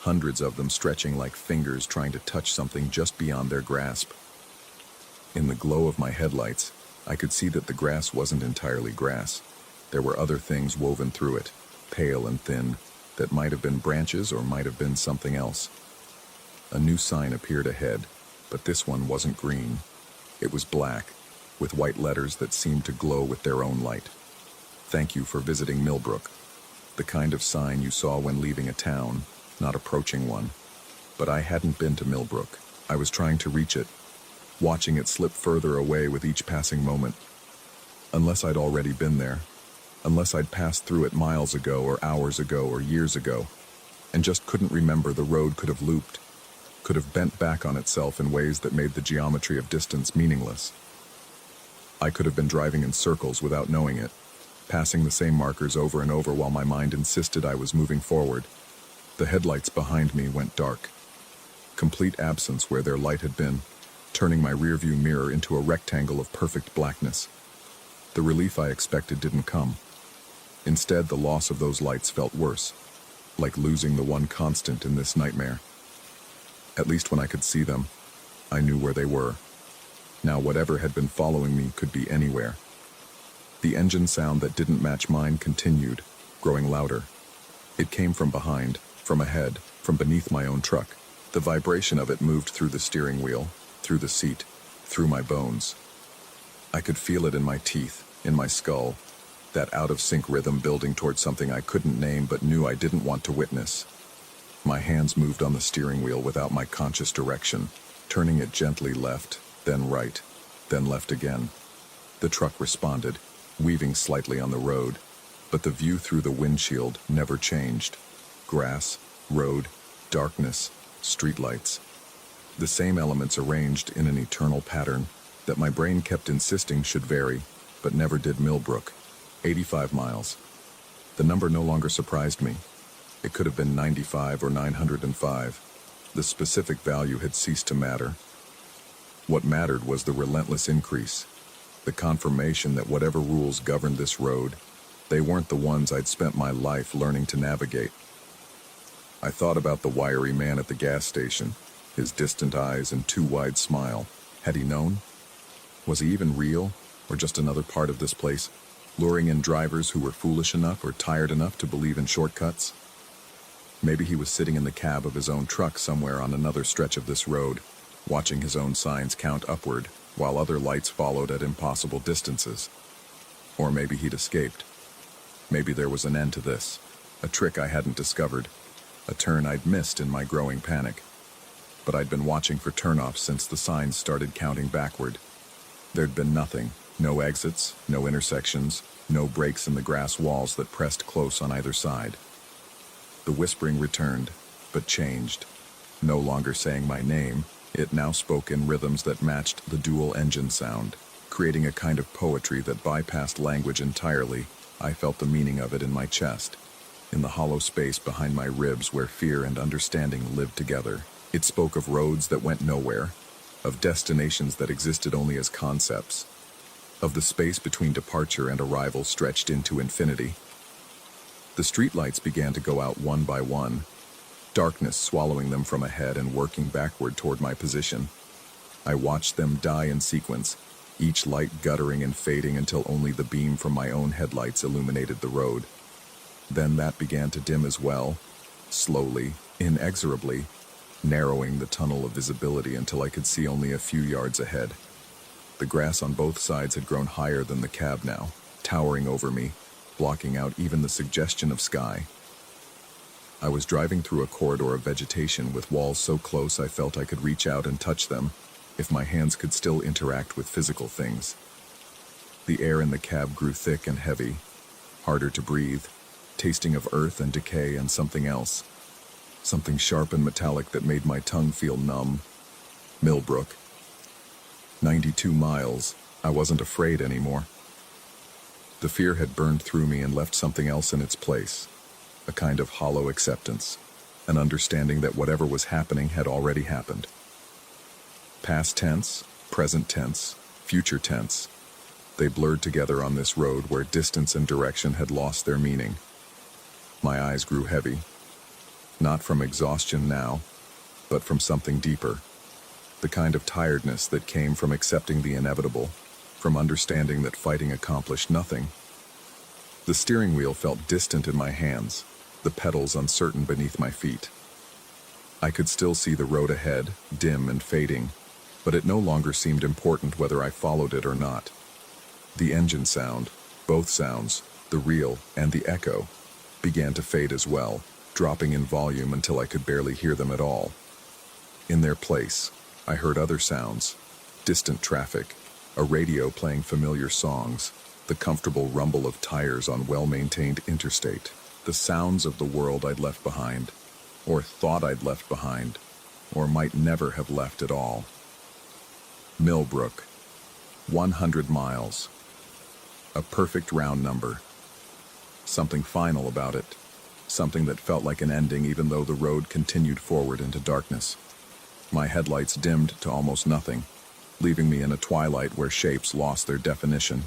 hundreds of them stretching like fingers trying to touch something just beyond their grasp. In the glow of my headlights, I could see that the grass wasn't entirely grass. There were other things woven through it, pale and thin, that might have been branches or might have been something else. A new sign appeared ahead, but this one wasn't green. It was black, with white letters that seemed to glow with their own light. Thank you for visiting Millbrook. The kind of sign you saw when leaving a town, not approaching one. But I hadn't been to Millbrook. I was trying to reach it, watching it slip further away with each passing moment. Unless I'd already been there, unless I'd passed through it miles ago or hours ago or years ago, and just couldn't remember, the road could have looped, could have bent back on itself in ways that made the geometry of distance meaningless. I could have been driving in circles without knowing it, passing the same markers over and over while my mind insisted I was moving forward. The headlights behind me went dark. Complete absence where their light had been, turning my rearview mirror into a rectangle of perfect blackness. The relief I expected didn't come. Instead, the loss of those lights felt worse, like losing the one constant in this nightmare. At least when I could see them, I knew where they were. Now whatever had been following me could be anywhere. The engine sound that didn't match mine continued, growing louder. It came from behind, from ahead, from beneath my own truck. The vibration of it moved through the steering wheel, through the seat, through my bones. I could feel it in my teeth, in my skull, that out-of-sync rhythm building towards something I couldn't name but knew I didn't want to witness. My hands moved on the steering wheel without my conscious direction, turning it gently left, then right, then left again. The truck responded, weaving slightly on the road, but the view through the windshield never changed. Grass, road, darkness, streetlights. The same elements arranged in an eternal pattern that my brain kept insisting should vary, but never did. Millbrook, 85 miles. The number no longer surprised me. It could have been 95 or 905. The specific value had ceased to matter. What mattered was the relentless increase, the confirmation that whatever rules governed this road, they weren't the ones I'd spent my life learning to navigate. I thought about the wiry man at the gas station, his distant eyes and too wide smile. Had he known? Was he even real, or just another part of this place, luring in drivers who were foolish enough or tired enough to believe in shortcuts? Maybe he was sitting in the cab of his own truck somewhere on another stretch of this road, watching his own signs count upward, while other lights followed at impossible distances. Or maybe he'd escaped. Maybe there was an end to this, a trick I hadn't discovered, a turn I'd missed in my growing panic. But I'd been watching for turnoffs since the signs started counting backward. There'd been nothing, no exits, no intersections, no breaks in the grass walls that pressed close on either side. The whispering returned, but changed. No longer saying my name, it now spoke in rhythms that matched the dual engine sound, creating a kind of poetry that bypassed language entirely. I felt the meaning of it in my chest, in the hollow space behind my ribs where fear and understanding lived together. It spoke of roads that went nowhere, of destinations that existed only as concepts, of the space between departure and arrival stretched into infinity. The streetlights began to go out one by one, darkness swallowing them from ahead and working backward toward my position. I watched them die in sequence, each light guttering and fading until only the beam from my own headlights illuminated the road. Then that began to dim as well, slowly, inexorably, narrowing the tunnel of visibility until I could see only a few yards ahead. The grass on both sides had grown higher than the cab now, towering over me, blocking out even the suggestion of sky. I was driving through a corridor of vegetation with walls so close I felt I could reach out and touch them, if my hands could still interact with physical things. The air in the cab grew thick and heavy, harder to breathe, tasting of earth and decay and something else. Something sharp and metallic that made my tongue feel numb. Millbrook. 92 miles. I wasn't afraid anymore. The fear had burned through me and left something else in its place. A kind of hollow acceptance. An understanding that whatever was happening had already happened. Past tense, present tense, future tense. They blurred together on this road where distance and direction had lost their meaning. My eyes grew heavy. Not from exhaustion now, but from something deeper. The kind of tiredness that came from accepting the inevitable, from understanding that fighting accomplished nothing. The steering wheel felt distant in my hands, the pedals uncertain beneath my feet. I could still see the road ahead, dim and fading, but it no longer seemed important whether I followed it or not. The engine sound, both sounds, the real and the echo, began to fade as well, dropping in volume until I could barely hear them at all. In their place, I heard other sounds, distant traffic, a radio playing familiar songs, the comfortable rumble of tires on well-maintained interstate, the sounds of the world I'd left behind, or thought I'd left behind, or might never have left at all. Millbrook, 100 miles. A perfect round number. Something final about it. Something that felt like an ending even though the road continued forward into darkness. My headlights dimmed to almost nothing, leaving me in a twilight where shapes lost their definition,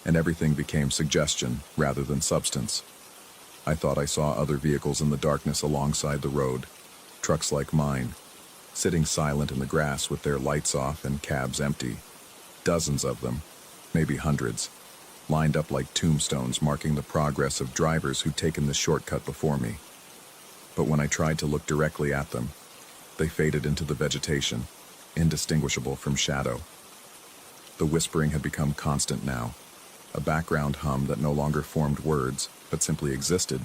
and everything became suggestion rather than substance. I thought I saw other vehicles in the darkness alongside the road, trucks like mine, sitting silent in the grass with their lights off and cabs empty. Dozens of them, maybe hundreds, lined up like tombstones marking the progress of drivers who'd taken the shortcut before me. But when I tried to look directly at them, they faded into the vegetation, indistinguishable from shadow. The whispering had become constant now, a background hum that no longer formed words, but simply existed,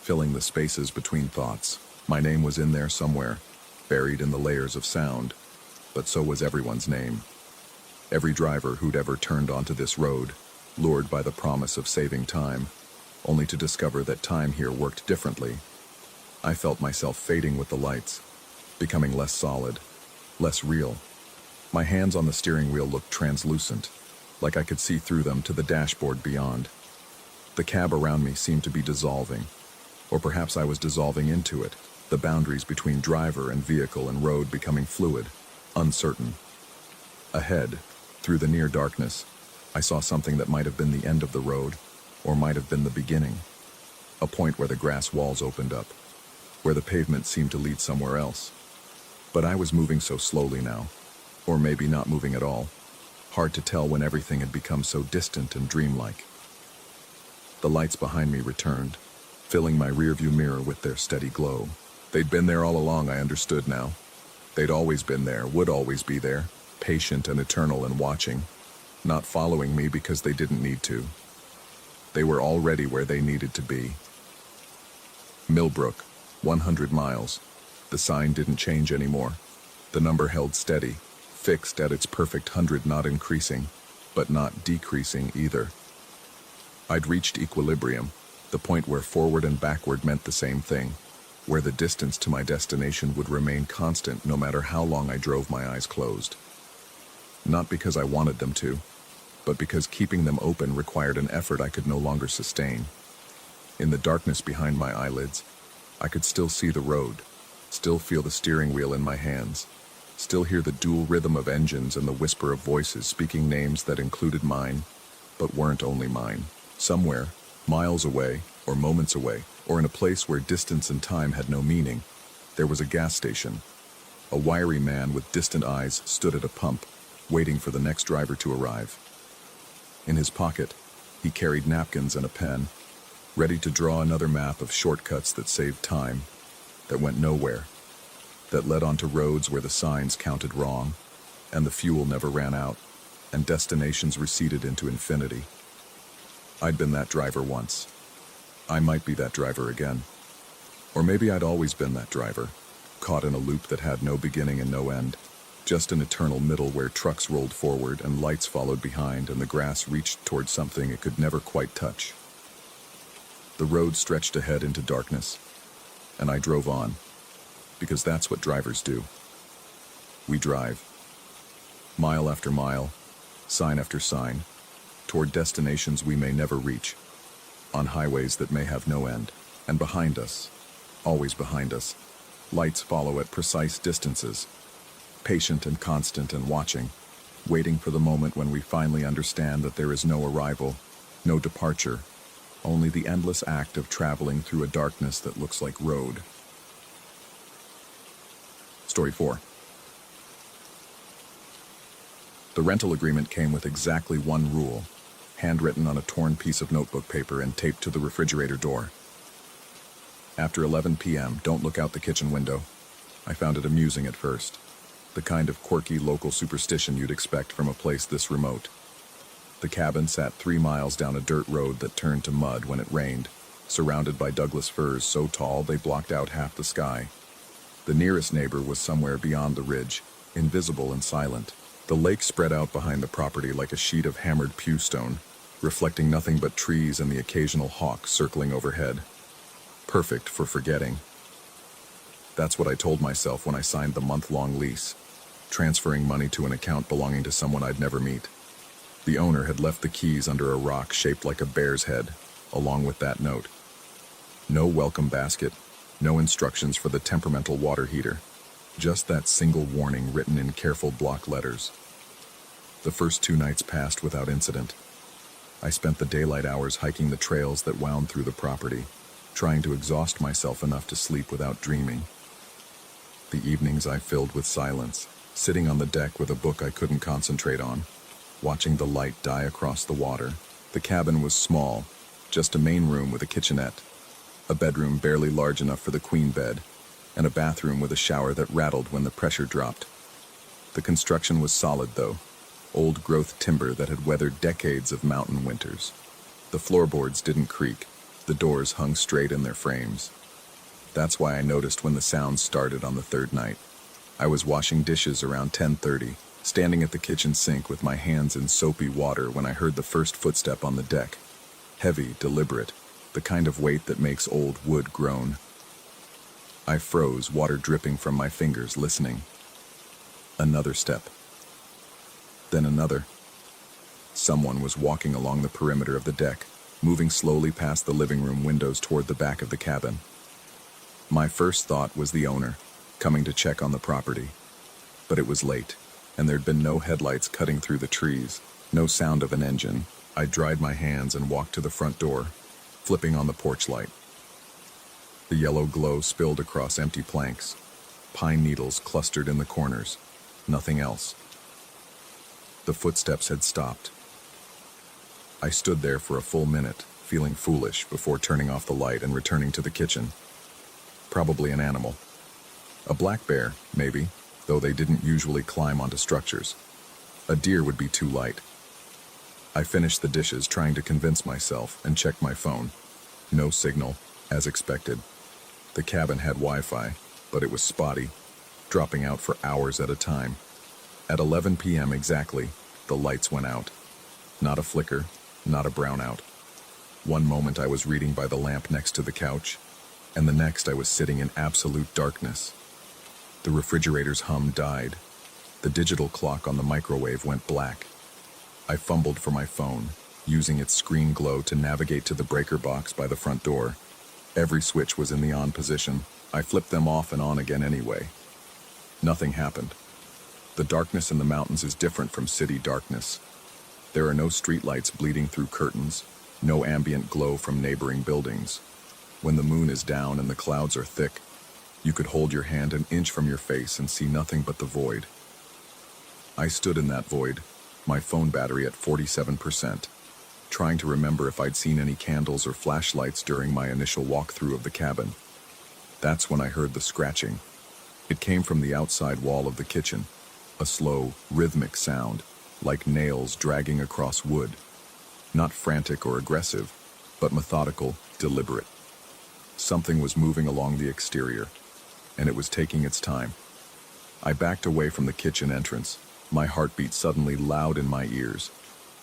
filling the spaces between thoughts. My name was in there somewhere, buried in the layers of sound, but so was everyone's name. Every driver who'd ever turned onto this road, lured by the promise of saving time, only to discover that time here worked differently. I felt myself fading with the lights, becoming less solid, less real. My hands on the steering wheel looked translucent, like I could see through them to the dashboard beyond. The cab around me seemed to be dissolving, or perhaps I was dissolving into it, the boundaries between driver and vehicle and road becoming fluid, uncertain. Ahead, through the near darkness, I saw something that might have been the end of the road, or might have been the beginning. A point where the grass walls opened up, where the pavement seemed to lead somewhere else. But I was moving so slowly now, or maybe not moving at all. Hard to tell when everything had become so distant and dreamlike. The lights behind me returned, filling my rearview mirror with their steady glow. They'd been there all along, I understood now. They'd always been there, would always be there, patient and eternal and watching, not following me because they didn't need to. They were already where they needed to be. Millbrook, 100 miles. The sign didn't change anymore. The number held steady, fixed at its perfect 100, not increasing, but not decreasing either. I'd reached equilibrium, the point where forward and backward meant the same thing, where the distance to my destination would remain constant no matter how long I drove my eyes closed. Not because I wanted them to, but because keeping them open required an effort I could no longer sustain. In the darkness behind my eyelids, I could still see the road, still feel the steering wheel in my hands, still hear the dual rhythm of engines and the whisper of voices speaking names that included mine, but weren't only mine. Somewhere, miles away, or moments away, or in a place where distance and time had no meaning, there was a gas station. A wiry man with distant eyes stood at a pump, waiting for the next driver to arrive. In his pocket, he carried napkins and a pen, ready to draw another map of shortcuts that saved time, that went nowhere, that led onto roads where the signs counted wrong, and the fuel never ran out, and destinations receded into infinity. I'd been that driver once. I might be that driver again. Or maybe I'd always been that driver, caught in a loop that had no beginning and no end, just an eternal middle where trucks rolled forward and lights followed behind and the grass reached towards something it could never quite touch. The road stretched ahead into darkness, and I drove on, because that's what drivers do. We drive, mile after mile, sign after sign, toward destinations we may never reach, on highways that may have no end, and behind us, always behind us, lights follow at precise distances, patient and constant and watching, waiting for the moment when we finally understand that there is no arrival, no departure, only the endless act of traveling through a darkness that looks like road. Story 4. The rental agreement came with exactly one rule, handwritten on a torn piece of notebook paper and taped to the refrigerator door. After 11 p.m., don't look out the kitchen window. I found it amusing at first, the kind of quirky local superstition you'd expect from a place this remote. The cabin sat 3 miles down a dirt road that turned to mud when it rained, surrounded by Douglas firs so tall they blocked out half the sky. The nearest neighbor was somewhere beyond the ridge, invisible and silent. The lake spread out behind the property like a sheet of hammered pew stone, reflecting nothing but trees and the occasional hawk circling overhead. Perfect for forgetting. That's what I told myself when I signed the month-long lease, transferring money to an account belonging to someone I'd never meet. The owner had left the keys under a rock shaped like a bear's head, along with that note. No welcome basket, no instructions for the temperamental water heater, just that single warning written in careful block letters. The first 2 nights passed without incident. I spent the daylight hours hiking the trails that wound through the property, trying to exhaust myself enough to sleep without dreaming. The evenings I filled with silence, sitting on the deck with a book I couldn't concentrate on, watching the light die across the water. The cabin was small, just a main room with a kitchenette, a bedroom barely large enough for the queen bed, and a bathroom with a shower that rattled when the pressure dropped. The construction was solid, though, old-growth timber that had weathered decades of mountain winters. The floorboards didn't creak, the doors hung straight in their frames. That's why I noticed when the sounds started on the third night. I was washing dishes around 10:30, standing at the kitchen sink with my hands in soapy water when I heard the first footstep on the deck. Heavy, deliberate, the kind of weight that makes old wood groan. I froze, water dripping from my fingers, listening. Another step. Then another. Someone was walking along the perimeter of the deck, moving slowly past the living room windows toward the back of the cabin. My first thought was the owner, coming to check on the property. But it was late, and there'd been no headlights cutting through the trees, no sound of an engine. I dried my hands and walked to the front door, flipping on the porch light. The yellow glow spilled across empty planks, pine needles clustered in the corners, nothing else. The footsteps had stopped. I stood there for a full minute, feeling foolish, before turning off the light and returning to the kitchen. Probably an animal. A black bear, maybe, though they didn't usually climb onto structures. A deer would be too light. I finished the dishes, trying to convince myself, and checked my phone. No signal, as expected. The cabin had Wi-Fi, but it was spotty, dropping out for hours at a time. At 11 p.m. exactly, the lights went out. Not a flicker, not a brownout. One moment I was reading by the lamp next to the couch, and the next I was sitting in absolute darkness. The refrigerator's hum died. The digital clock on the microwave went black. I fumbled for my phone, using its screen glow to navigate to the breaker box by the front door. Every switch was in the on position. I flipped them off and on again anyway. Nothing happened. The darkness in the mountains is different from city darkness. There are no streetlights bleeding through curtains, no ambient glow from neighboring buildings. When the moon is down and the clouds are thick, you could hold your hand an inch from your face and see nothing but the void. I stood in that void, my phone battery at 47%, trying to remember if I'd seen any candles or flashlights during my initial walkthrough of the cabin. That's when I heard the scratching. It came from the outside wall of the kitchen, a slow, rhythmic sound, like nails dragging across wood. Not frantic or aggressive, but methodical, deliberate. Something was moving along the exterior, and it was taking its time. I backed away from the kitchen entrance, my heartbeat suddenly loud in my ears,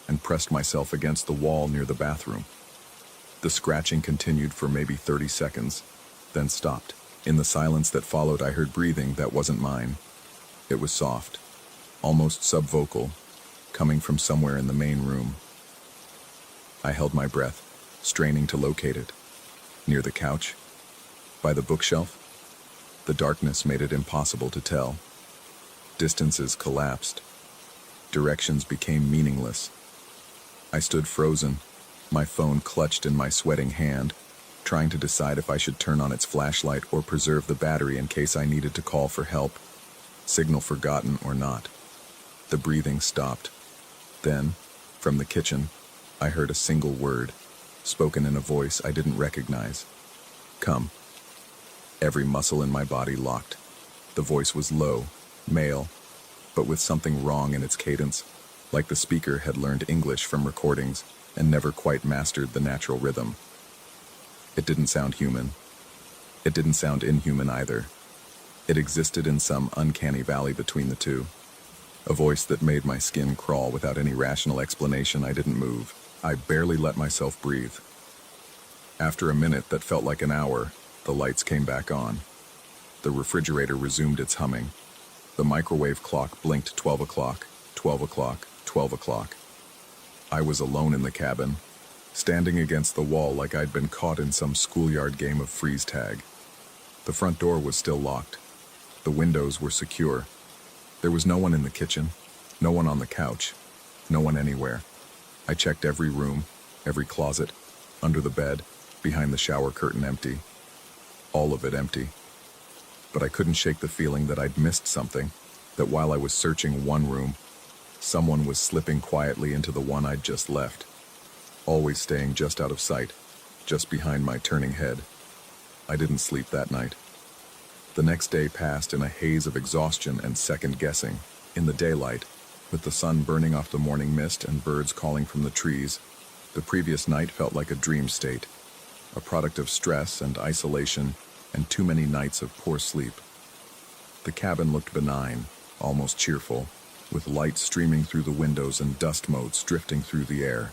and pressed myself against the wall near the bathroom. The scratching continued for maybe 30 seconds, then stopped. In the silence that followed, I heard breathing that wasn't mine. It was soft, almost subvocal, coming from somewhere in the main room. I held my breath, straining to locate it. Near the couch? By the bookshelf? The darkness made it impossible to tell. Distances collapsed. Directions became meaningless. I stood frozen, my phone clutched in my sweating hand, trying to decide if I should turn on its flashlight or preserve the battery in case I needed to call for help. Signal forgotten or not. The breathing stopped. Then, from the kitchen, I heard a single word, spoken in a voice I didn't recognize. Come. Every muscle in my body locked. The voice was low, male, but with something wrong in its cadence, like the speaker had learned English from recordings and never quite mastered the natural rhythm. It didn't sound human. It didn't sound inhuman either. It existed in some uncanny valley between the two. A voice that made my skin crawl without any rational explanation. I didn't move. I barely let myself breathe. After a minute that felt like an hour, the lights came back on. The refrigerator resumed its humming. The microwave clock blinked 12 o'clock, 12 o'clock, 12 o'clock. I was alone in the cabin, standing against the wall like I'd been caught in some schoolyard game of freeze tag. The front door was still locked. The windows were secure. There was no one in the kitchen, no one on the couch, no one anywhere. I checked every room, every closet, under the bed, behind the shower curtain empty. All of it empty. But I couldn't shake the feeling that I'd missed something, that while I was searching one room, someone was slipping quietly into the one I'd just left, always staying just out of sight, just behind my turning head. I didn't sleep that night. The next day passed in a haze of exhaustion and second-guessing. In the daylight, With the sun burning off the morning mist and birds calling from the trees, the previous night felt like a dream state, a product of stress and isolation and too many nights of poor sleep. The cabin looked benign, almost cheerful, with light streaming through the windows and dust motes drifting through the air.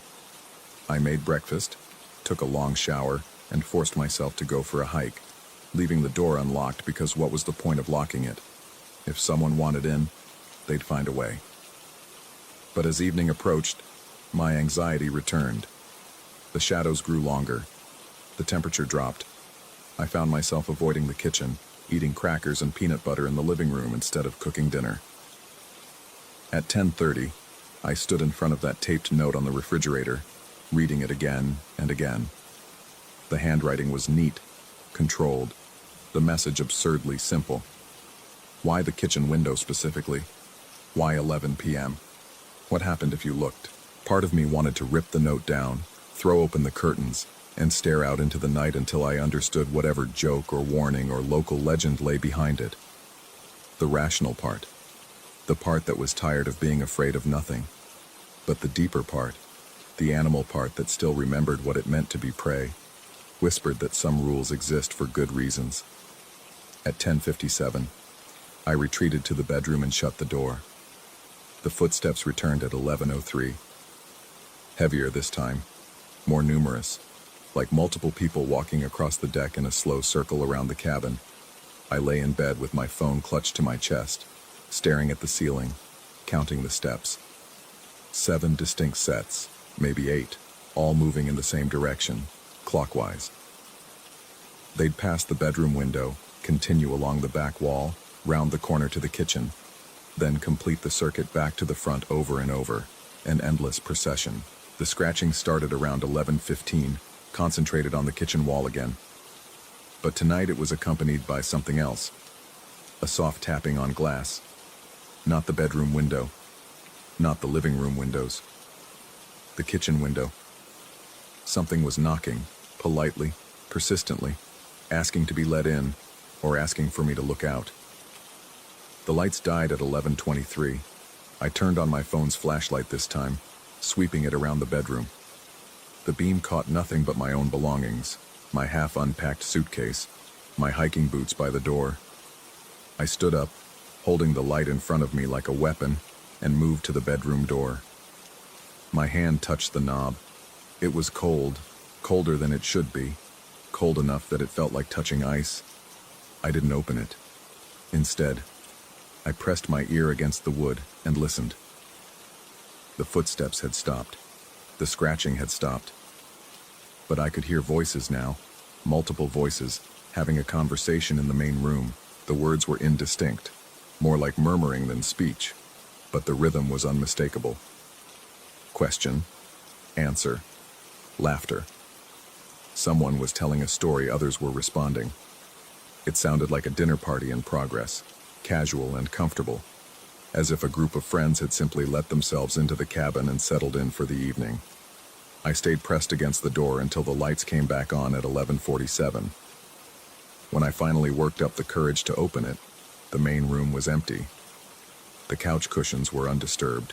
I made breakfast, took a long shower, and forced myself to go for a hike, leaving the door unlocked because what was the point of locking it? If someone wanted in, they'd find a way. But as evening approached, my anxiety returned. The shadows grew longer. The temperature dropped. I found myself avoiding the kitchen, eating crackers and peanut butter in the living room instead of cooking dinner. At 10:30, I stood in front of that taped note on the refrigerator, reading it again and again. The handwriting was neat, controlled, the message absurdly simple. Why the kitchen window specifically? Why 11 p.m.? What happened if you looked? Part of me wanted to rip the note down, throw open the curtains, and stare out into the night until I understood whatever joke or warning or local legend lay behind it. The rational part. The part that was tired of being afraid of nothing. But the deeper part, the animal part that still remembered what it meant to be prey, whispered that some rules exist for good reasons. At 10:57, I retreated to the bedroom and shut the door. The footsteps returned at 11:03. Heavier this time, more numerous, like multiple people walking across the deck in a slow circle around the cabin. I lay in bed with my phone clutched to my chest, staring at the ceiling, counting the steps. 7 distinct sets, maybe 8, all moving in the same direction, clockwise. They'd pass the bedroom window, continue along the back wall, round the corner to the kitchen, then complete the circuit back to the front over and over, an endless procession. The scratching started around 11:15, concentrated on the kitchen wall again. But tonight it was accompanied by something else. A soft tapping on glass. Not the bedroom window. Not the living room windows. The kitchen window. Something was knocking, politely, persistently, asking to be let in, or asking for me to look out. The lights died at 11:23. I turned on my phone's flashlight this time, sweeping it around the bedroom. The beam caught nothing but my own belongings, my half-unpacked suitcase, my hiking boots by the door. I stood up, holding the light in front of me like a weapon, and moved to the bedroom door. My hand touched the knob. It was cold, colder than it should be, cold enough that it felt like touching ice. I didn't open it. Instead, I pressed my ear against the wood and listened. The footsteps had stopped. The scratching had stopped. But I could hear voices now, multiple voices, having a conversation in the main room. The words were indistinct, more like murmuring than speech, but the rhythm was unmistakable. Question, answer, laughter. Someone was telling a story, others were responding. It sounded like a dinner party in progress, casual and comfortable, as if a group of friends had simply let themselves into the cabin and settled in for the evening. I stayed pressed against the door until the lights came back on at 11:47. When I finally worked up the courage to open it, the main room was empty. The couch cushions were undisturbed.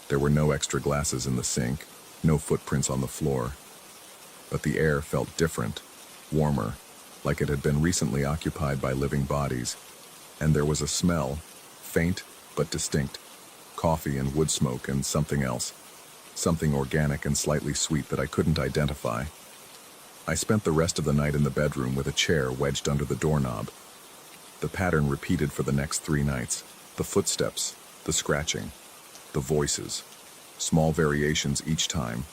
There were no extra glasses in the sink, no footprints on the floor. But the air felt different, warmer, like it had been recently occupied by living bodies. And there was a smell, faint but distinct, coffee and wood smoke and something else, something organic and slightly sweet that I couldn't identify. I spent the rest of the night in the bedroom with a chair wedged under the doorknob. The pattern repeated for the next 3 nights. The footsteps, the scratching, the voices, small variations each time,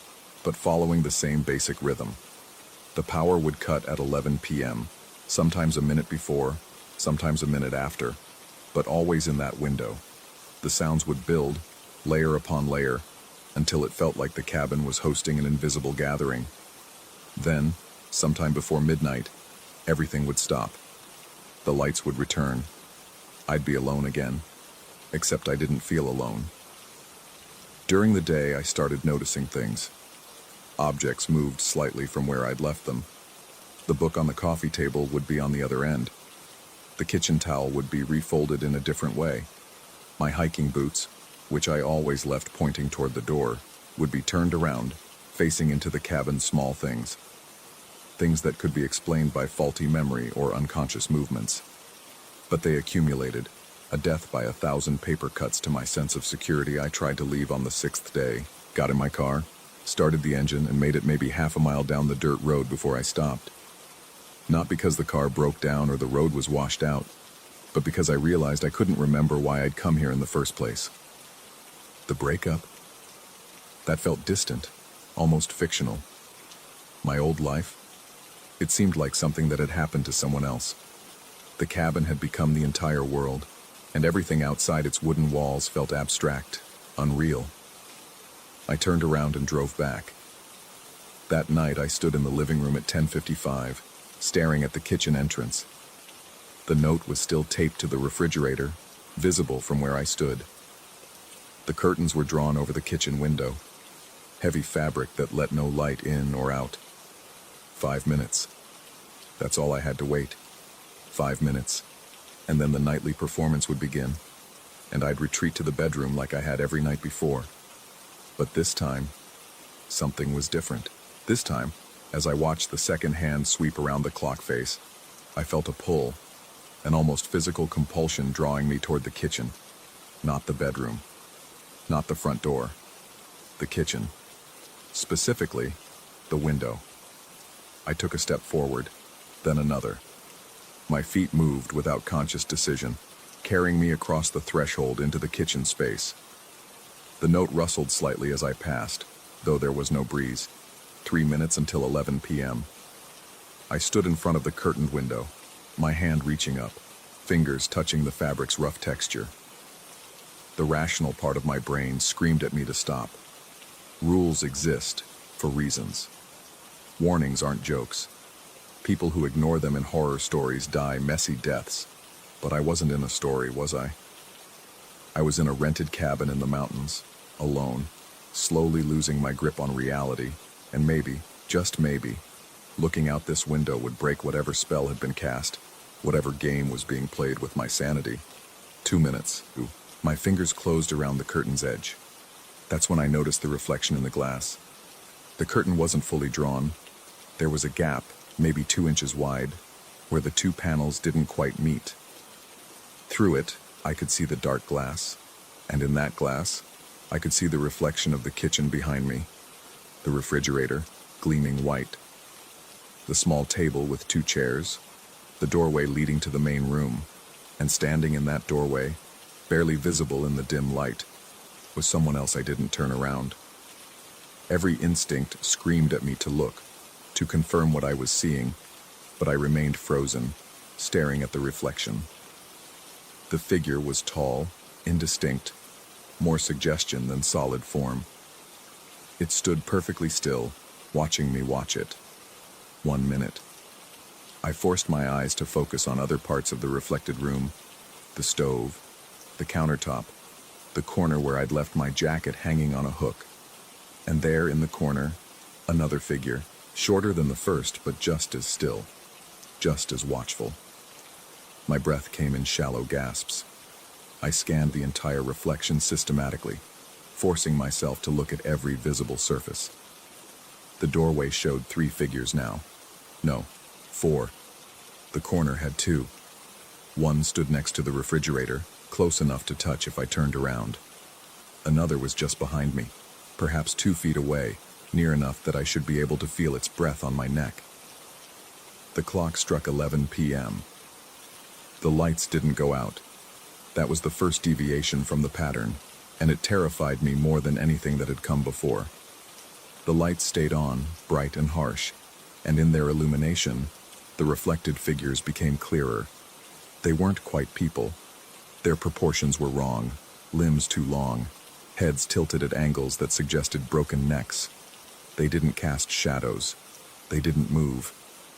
but following the same basic rhythm. The power would cut at 11 p.m., sometimes a minute before, sometimes a minute after, but always in that window. The sounds would build, layer upon layer, until it felt like the cabin was hosting an invisible gathering. Then, sometime before midnight, everything would stop. The lights would return. I'd be alone again, except I didn't feel alone. During the day, I started noticing things. Objects moved slightly from where I'd left them. The book on the coffee table would be on the other end. The kitchen towel would be refolded in a different way. My hiking boots, which I always left pointing toward the door, would be turned around, facing into the cabin's small things. Things that could be explained by faulty memory or unconscious movements. But they accumulated, a death by 1,000 paper cuts to my sense of security. I tried to leave on the 6th day, got in my car, started the engine, and made it maybe half a mile down the dirt road before I stopped. Not because the car broke down or the road was washed out, but because I realized I couldn't remember why I'd come here in the first place. The breakup? That felt distant, almost fictional. My old life? It seemed like something that had happened to someone else. The cabin had become the entire world, and everything outside its wooden walls felt abstract, unreal. I turned around and drove back. That night I stood in the living room at 10:55, staring at the kitchen entrance. The note was still taped to the refrigerator, visible from where I stood. The curtains were drawn over the kitchen window, heavy fabric that let no light in or out. 5 minutes. That's all I had to wait. 5 minutes. And then the nightly performance would begin, and I'd retreat to the bedroom like I had every night before. But this time, something was different. This time, as I watched the second hand sweep around the clock face, I felt a pull, an almost physical compulsion drawing me toward the kitchen. Not the bedroom. Not the front door. The kitchen. Specifically, the window. I took a step forward, then another. My feet moved without conscious decision, carrying me across the threshold into the kitchen space. The note rustled slightly as I passed, though there was no breeze. 3 minutes until 11 p.m. I stood in front of the curtained window, my hand reaching up, fingers touching the fabric's rough texture. The rational part of my brain screamed at me to stop. Rules exist for reasons. Warnings aren't jokes. People who ignore them in horror stories die messy deaths. But I wasn't in a story, was I? I was in a rented cabin in the mountains, alone, slowly losing my grip on reality, and maybe, just maybe, looking out this window would break whatever spell had been cast, whatever game was being played with my sanity. 2 minutes. My fingers closed around the curtain's edge. That's when I noticed the reflection in the glass. The curtain wasn't fully drawn. There was a gap, maybe 2 inches wide, where the two panels didn't quite meet. Through it, I could see the dark glass, and in that glass, I could see the reflection of the kitchen behind me, the refrigerator, gleaming white, the small table with 2 chairs, the doorway leading to the main room, and standing in that doorway, barely visible in the dim light, was someone else I didn't turn around. Every instinct screamed at me to look, to confirm what I was seeing, but I remained frozen, staring at the reflection. The figure was tall, indistinct, more suggestion than solid form. It stood perfectly still, watching me watch it. 1 minute. I forced my eyes to focus on other parts of the reflected room, the stove, the countertop, the corner where I'd left my jacket hanging on a hook. And there in the corner, another figure, shorter than the first, but just as still, just as watchful. My breath came in shallow gasps. I scanned the entire reflection systematically, forcing myself to look at every visible surface. The doorway showed 3 figures now. No, 4. The corner had 2. One stood next to the refrigerator, close enough to touch if I turned around. Another was just behind me, perhaps 2 feet away, near enough that I should be able to feel its breath on my neck. The clock struck 11 p.m. The lights didn't go out. That was the first deviation from the pattern, and it terrified me more than anything that had come before. The lights stayed on, bright and harsh, and in their illumination, the reflected figures became clearer. They weren't quite people. Their proportions were wrong, limbs too long, heads tilted at angles that suggested broken necks. They didn't cast shadows. They didn't move.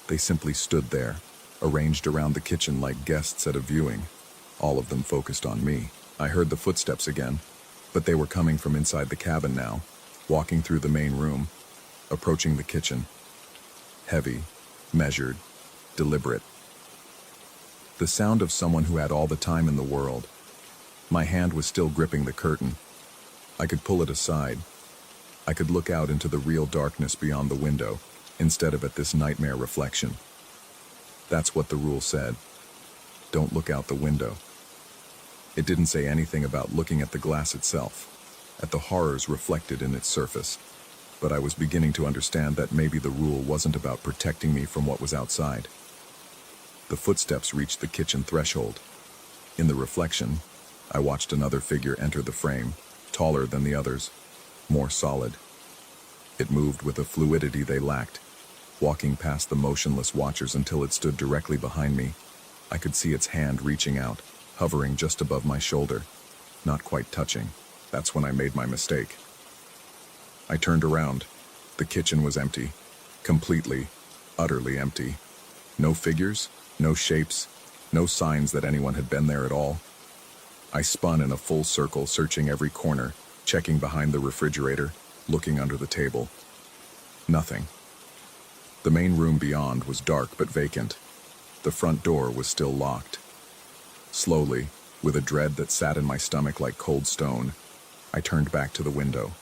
They simply stood there, arranged around the kitchen like guests at a viewing, all of them focused on me. I heard the footsteps again, but they were coming from inside the cabin now, walking through the main room, approaching the kitchen. Heavy, measured, deliberate. The sound of someone who had all the time in the world. My hand was still gripping the curtain, I could pull it aside. I could look out into the real darkness beyond the window, instead of at this nightmare reflection. That's what the rule said. Don't look out the window. It didn't say anything about looking at the glass itself, at the horrors reflected in its surface. But I was beginning to understand that maybe the rule wasn't about protecting me from what was outside. The footsteps reached the kitchen threshold. In the reflection, I watched another figure enter the frame, taller than the others, more solid. It moved with a fluidity they lacked, walking past the motionless watchers until it stood directly behind me. I could see its hand reaching out, hovering just above my shoulder, not quite touching. That's when I made my mistake. I turned around. The kitchen was empty. Completely, utterly empty. No figures, no shapes, no signs that anyone had been there at all. I spun in a full circle, searching every corner, checking behind the refrigerator, looking under the table. Nothing. The main room beyond was dark but vacant. The front door was still locked. Slowly, with a dread that sat in my stomach like cold stone, I turned back to the window.